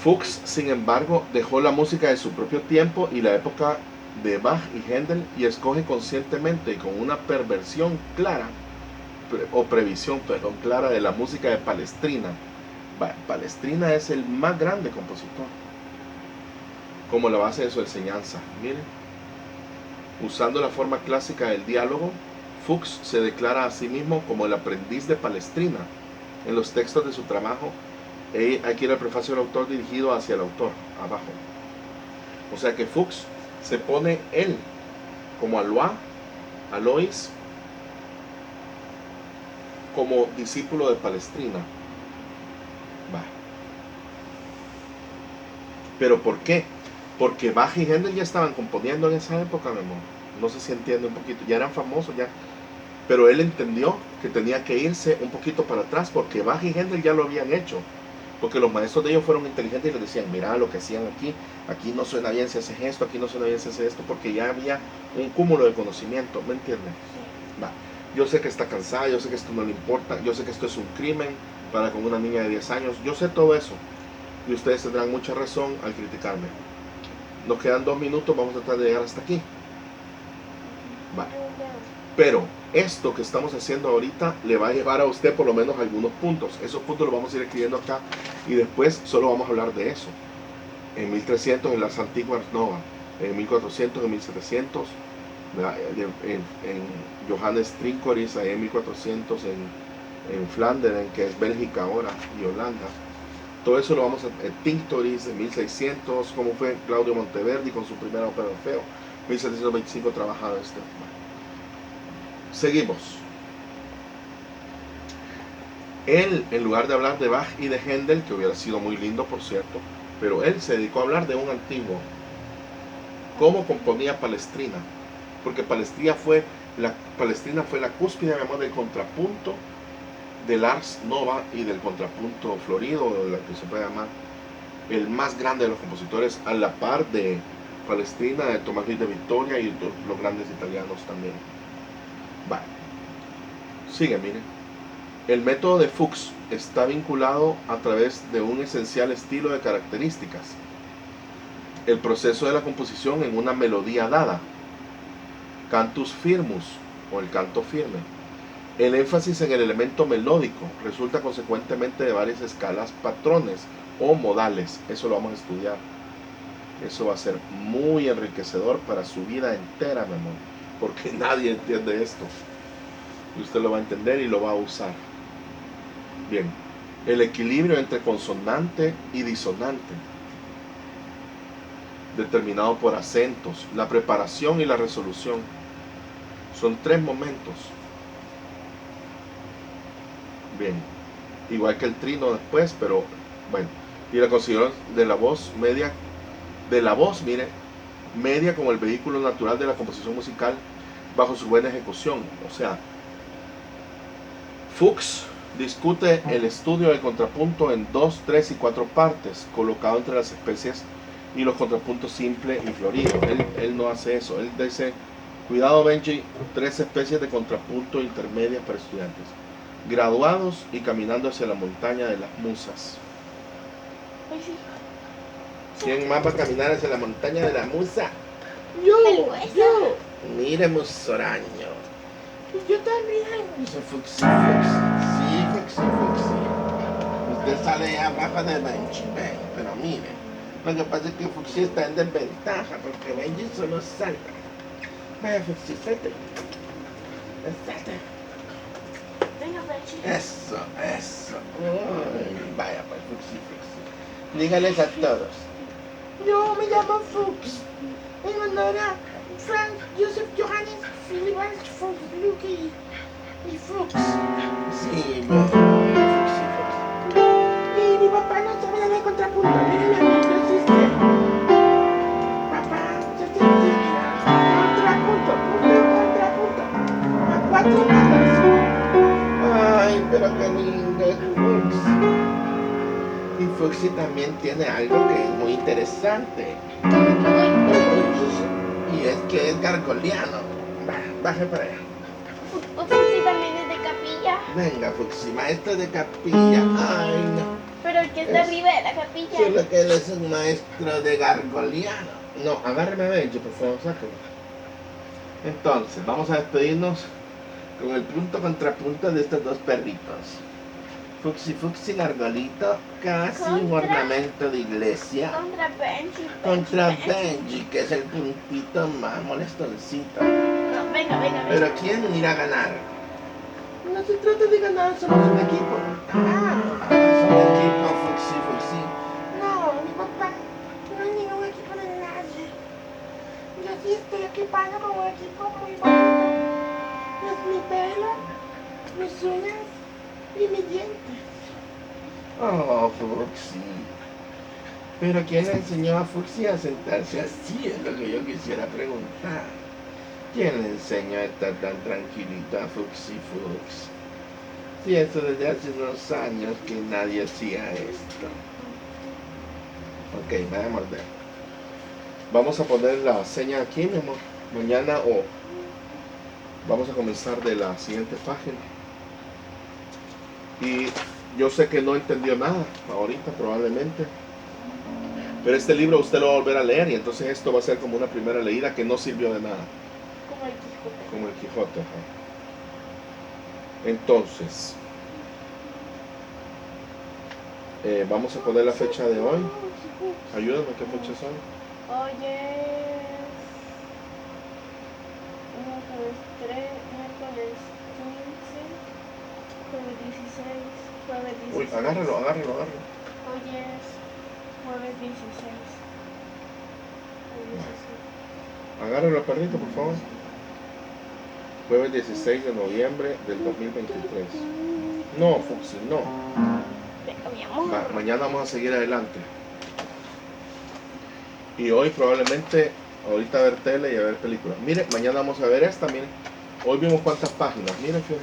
Fuchs, sin embargo, dejó la música de su propio tiempo y la época de Bach y Händel y escoge conscientemente y con una perversión clara, previsión clara de la música de Palestrina. Palestrina es el más grande compositor, como la base de su enseñanza. Miren, usando la forma clásica del diálogo, Fuchs se declara a sí mismo como el aprendiz de Palestrina. En los textos de su trabajo, aquí era el prefacio del autor dirigido hacia el autor, abajo. O sea que Fuchs se pone él como Alois, como discípulo de Palestrina. Va. ¿Pero por qué? Porque Bach y Händel ya estaban componiendo en esa época, mi amor. No sé si entiende un poquito, ya eran famosos ya. Pero él entendió que tenía que irse un poquito para atrás porque Bach y Händel ya lo habían hecho. Porque los maestros de ellos fueron inteligentes y les decían, mira lo que hacían aquí no suena bien si haces esto, aquí no suena bien si haces esto, porque ya había un cúmulo de conocimiento, ¿me entiendes? Sí. Va. Yo sé que está cansada, yo sé que esto no le importa, yo sé que esto es un crimen para con una niña de 10 años, yo sé todo eso. Y ustedes tendrán mucha razón al criticarme. Nos quedan 2 minutos, vamos a tratar de llegar hasta aquí. Va. Pero esto que estamos haciendo ahorita le va a llevar a usted por lo menos algunos puntos. Esos puntos los vamos a ir escribiendo acá y después solo vamos a hablar de eso. En 1300 en las antiguas Nova, en 1400, en 1700, en Johannes Trincoris, en 1400 en Flandern, que es Bélgica ahora, y Holanda. Todo eso lo vamos a Tinctoris en 1600, como fue Claudio Monteverdi con su primera ópera de Orfeo, 1725 trabajado esto. Seguimos. Él, en lugar de hablar de Bach y de Händel, que hubiera sido muy lindo, por cierto, pero él se dedicó a hablar de un antiguo. ¿Cómo componía Palestrina? Porque Palestrina fue la cúspide, mi amor, del contrapunto del Ars Nova y del contrapunto florido, o de la que se puede llamar el más grande de los compositores, a la par de Palestrina, de Tomás Luis de Victoria y los grandes italianos también. Vale. Sigue, miren. El método de Fuchs está vinculado a través de un esencial estilo de características. El proceso de la composición en una melodía dada. Cantus firmus, o el canto firme. El énfasis en el elemento melódico resulta consecuentemente de varias escalas, patrones o modales. Eso lo vamos a estudiar. Eso va a ser muy enriquecedor para su vida entera, mi amor, porque nadie entiende esto. Y usted lo va a entender y lo va a usar. Bien, el equilibrio entre consonante y disonante, determinado por acentos, la preparación y la resolución. Son 3 momentos. Bien, igual que el trino después, pero bueno. Y la consideración de la voz media, mire, media como el vehículo natural de la composición musical bajo su buena ejecución. O sea, Fuchs discute el estudio del contrapunto en 2, 3 y 4 partes, colocado entre las especies y los contrapuntos simple y florido. Él no hace eso. Él dice, cuidado Benji, 3 especies de contrapunto intermedias para estudiantes, graduados y caminando hacia la montaña de las musas. ¿Quién más va a caminar hacia la montaña de la musa? Yo. Mire, musoraño. Yo también. Dice Fuxi. Sí, Fuxi. Usted sale abajo de Benji, pero mire, lo que pasa es que Fuxi está en desventaja porque Benji solo salta. Vaya Fuxi, salte. Salte. Venga, Benji. Eso. Ay, vaya pues Fuxi. Dígales a todos. Yo me llamo Fuchs, en honor a Frank Joseph Johannes Philibert Fuchs Lucky y Fuchs. Sí, Fuchs. Y mi papá no sabe nada de contrapunto. Mira, no existe. Papá, se contrapunto, contrapunto. A 4 notas. Ay, pero qué lindo es Fuchs. Y Fuxi también tiene algo que es muy interesante. Y es que es gargoliano. Baje para allá. Fuxi también es de capilla. Venga, Fuxi, maestro de capilla. Ay, no. Pero el que está arriba de la capilla. Solo que él es un maestro de gargoliano. No, agárreme a Benji, por favor, sáquelo. Entonces, vamos a despedirnos con el punto contrapunto de estos dos perritos. Fuxi Gargolito, casi un ornamento de iglesia. Contra Benji, que es el puntito más molestoncito. No, venga. Pero ¿quién irá a ganar? No se trata de ganar, somos un equipo. Somos un equipo, Fuxi. No, mi papá, no hay ningún equipo de nadie. Yo sí estoy equipado con un equipo muy bonito. Es mi pelo, mis uñas y mis dientes. Oh, Fuxi. Pero ¿quién le enseñó a Fuxi a sentarse así? Es lo que yo quisiera preguntar. ¿Quién le enseñó a estar tan tranquilito a Fuxi? Sí, eso desde hace unos años que nadie hacía esto. Ok, me voy a morder. Vamos a poner la seña aquí, mi amor. Mañana vamos a comenzar de la siguiente página. Y yo sé que no entendió nada ahorita probablemente, pero este libro usted lo va a volver a leer y entonces esto va a ser como una primera leída que no sirvió de nada. Como el Quijote. Ajá. Entonces, vamos a poner la fecha de hoy. Ayúdame, ¿qué fecha es hoy? Hoy es miércoles 3, miércoles 15, jueves 16, jueves 16. Uy, agárralo. Hoy es jueves 16. Agárralo al perrito, por favor. Jueves 16 de noviembre del 2023. No, Fuxi, no. Mi amor. Mañana vamos a seguir adelante. Y hoy probablemente, ahorita a ver tele y a ver películas. Mire, mañana vamos a ver esta, mire. Hoy vimos cuántas páginas, mire que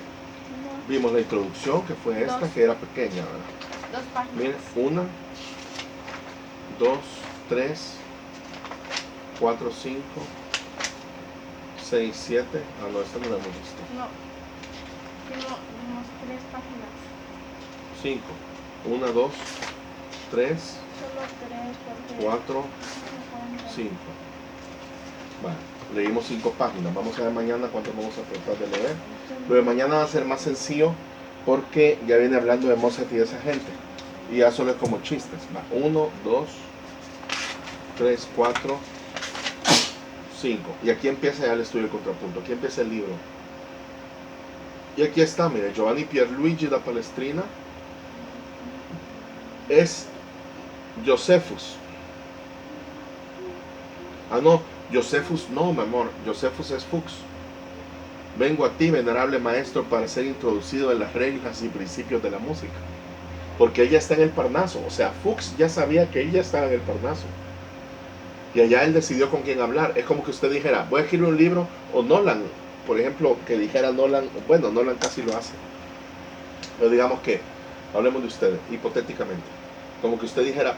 vimos la introducción, que fue esta, que era pequeña, ¿verdad? 2 páginas. Mire, 1, 2, 3, 4, 5, 6, 7. Ah, no, esta no la hemos visto. No. Vimos 3 páginas. 5. 1, 2, 3, Solo 3 porque 4, 5. Vale, leímos 5 páginas. Vamos a ver mañana cuánto vamos a tratar de leer. Lo de mañana va a ser más sencillo porque ya viene hablando de Mozart y de esa gente. Y ya solo es como chistes. Va, 1, 2, 3, 4, 5. Y aquí empieza ya el estudio del contrapunto. Aquí empieza el libro. Y aquí está, mire, Giovanni Pierluigi da Palestrina es Josephus. Ah, no, Josephus no, mi amor. Josephus es Fuchs. Vengo a ti, venerable maestro, para ser introducido en las reglas y principios de la música. Porque ella está en el Parnaso. O sea, Fuchs ya sabía que ella estaba en el Parnaso. Y allá él decidió con quién hablar. Es como que usted dijera, voy a escribir un libro, o Nolan, por ejemplo, que dijera Nolan, bueno, Nolan casi lo hace. Pero digamos que, hablemos de ustedes, hipotéticamente. Como que usted dijera,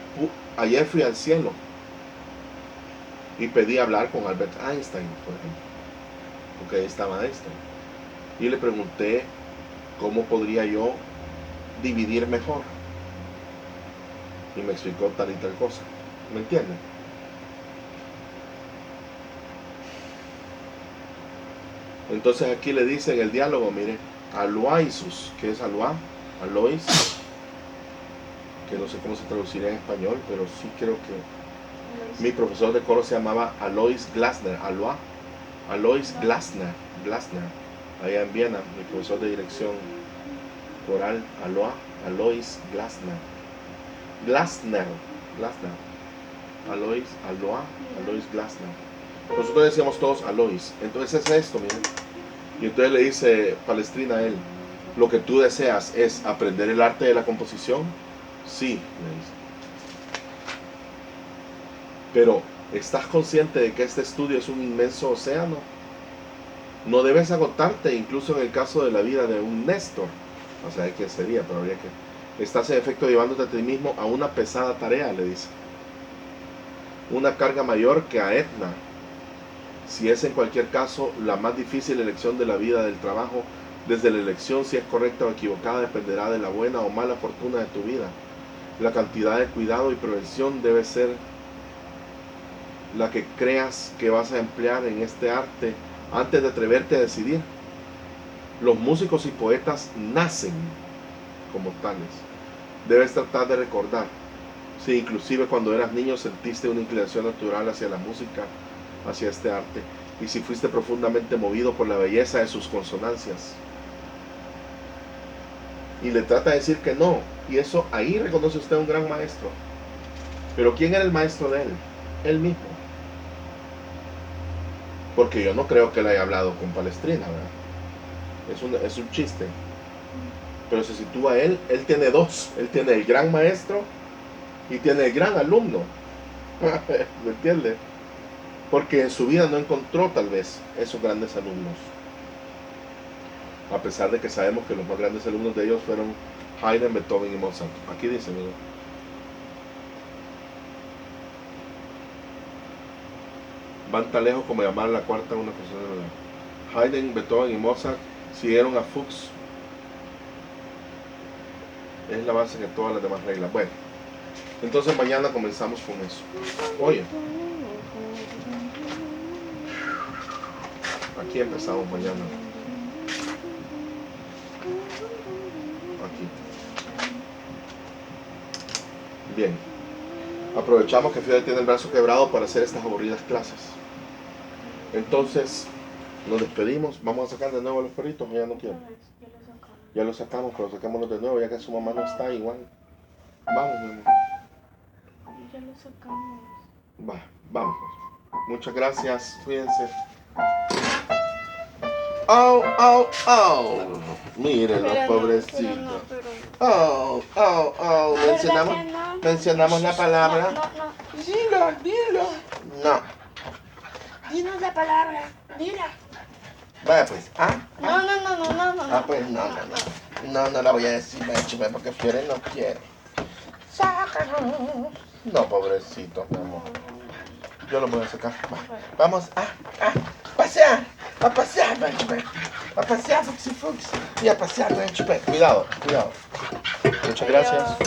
ayer fui al cielo. Y pedí hablar con Albert Einstein, por ejemplo, porque ahí estaba Einstein. Y le pregunté cómo podría yo dividir mejor. Y me explicó tal y tal cosa. ¿Me entienden? Entonces aquí le dice en el diálogo, mire, Aloysius, ¿qué es Alois? Alois, que no sé cómo se traduciría en español, pero sí creo que mi profesor de coro se llamaba Alois Glasner, Alois Glasner, allá en Viena, mi profesor de dirección coral, Alois Glasner, Alois Glasner. Nosotros decíamos todos Alois. Entonces es esto, miren. Y entonces le dice Palestrina a él, ¿lo que tú deseas es aprender el arte de la composición? Sí, le dice. Pero, ¿estás consciente de que este estudio es un inmenso océano? No debes agotarte, incluso en el caso de la vida de un Néstor. O sea, ¿qué sería? Pero habría que... Estás en efecto llevándote a ti mismo a una pesada tarea, le dice. Una carga mayor que a Etna. Si es en cualquier caso la más difícil elección de la vida del trabajo, desde la elección si es correcta o equivocada dependerá de la buena o mala fortuna de tu vida. La cantidad de cuidado y prevención debe ser la que creas que vas a emplear en este arte antes de atreverte a decidir. Los músicos y poetas nacen como tales. Debes tratar de recordar si inclusive cuando eras niño sentiste una inclinación natural hacia la música, hacia este arte, y si fuiste profundamente movido por la belleza de sus consonancias. Y le trata de decir que no, y eso ahí reconoce usted un gran maestro. Pero ¿quién era el maestro de él? Él mismo. Porque yo no creo que él haya hablado con Palestrina, ¿verdad? Es un chiste. Pero se sitúa él tiene dos. Él tiene el gran maestro y tiene el gran alumno. ¿Me entiende? Porque en su vida no encontró tal vez esos grandes alumnos. A pesar de que sabemos que los más grandes alumnos de ellos fueron Haydn, Beethoven y Mozart. Aquí dice, mira. Van tan lejos como llamar la cuarta una persona de verdad. Haydn, Beethoven y Mozart siguieron a Fuchs. Es la base de todas las demás reglas. Bueno, entonces mañana comenzamos con eso. Oye. Aquí empezamos mañana. Aquí. Bien. Aprovechamos que Fidel tiene el brazo quebrado para hacer estas aburridas clases. Entonces, nos despedimos. Vamos a sacar de nuevo a los perritos. Ya no quiero. Ya los sacamos, pero sacámoslos de nuevo ya que su mamá no está igual. Vamos, mi amor. Ya los sacamos. Va, vamos. Muchas gracias. Cuídense. ¡Oh, oh, oh! Mírenlo, pobrecito. ¡Oh, oh, oh! Mencionamos la palabra. No. Dilo. No. Dinos la palabra. Dila. Vaya pues. No. Pues no la voy a decir, porque Fiore no quiere. Sácalo. No, pobrecito, mi amor. Yo lo voy a sacar. Vamos a pasear. A pasear, Benchipé. A pasear, Fuxi. Y a pasear, Benchipé. Cuidado. Muchas gracias.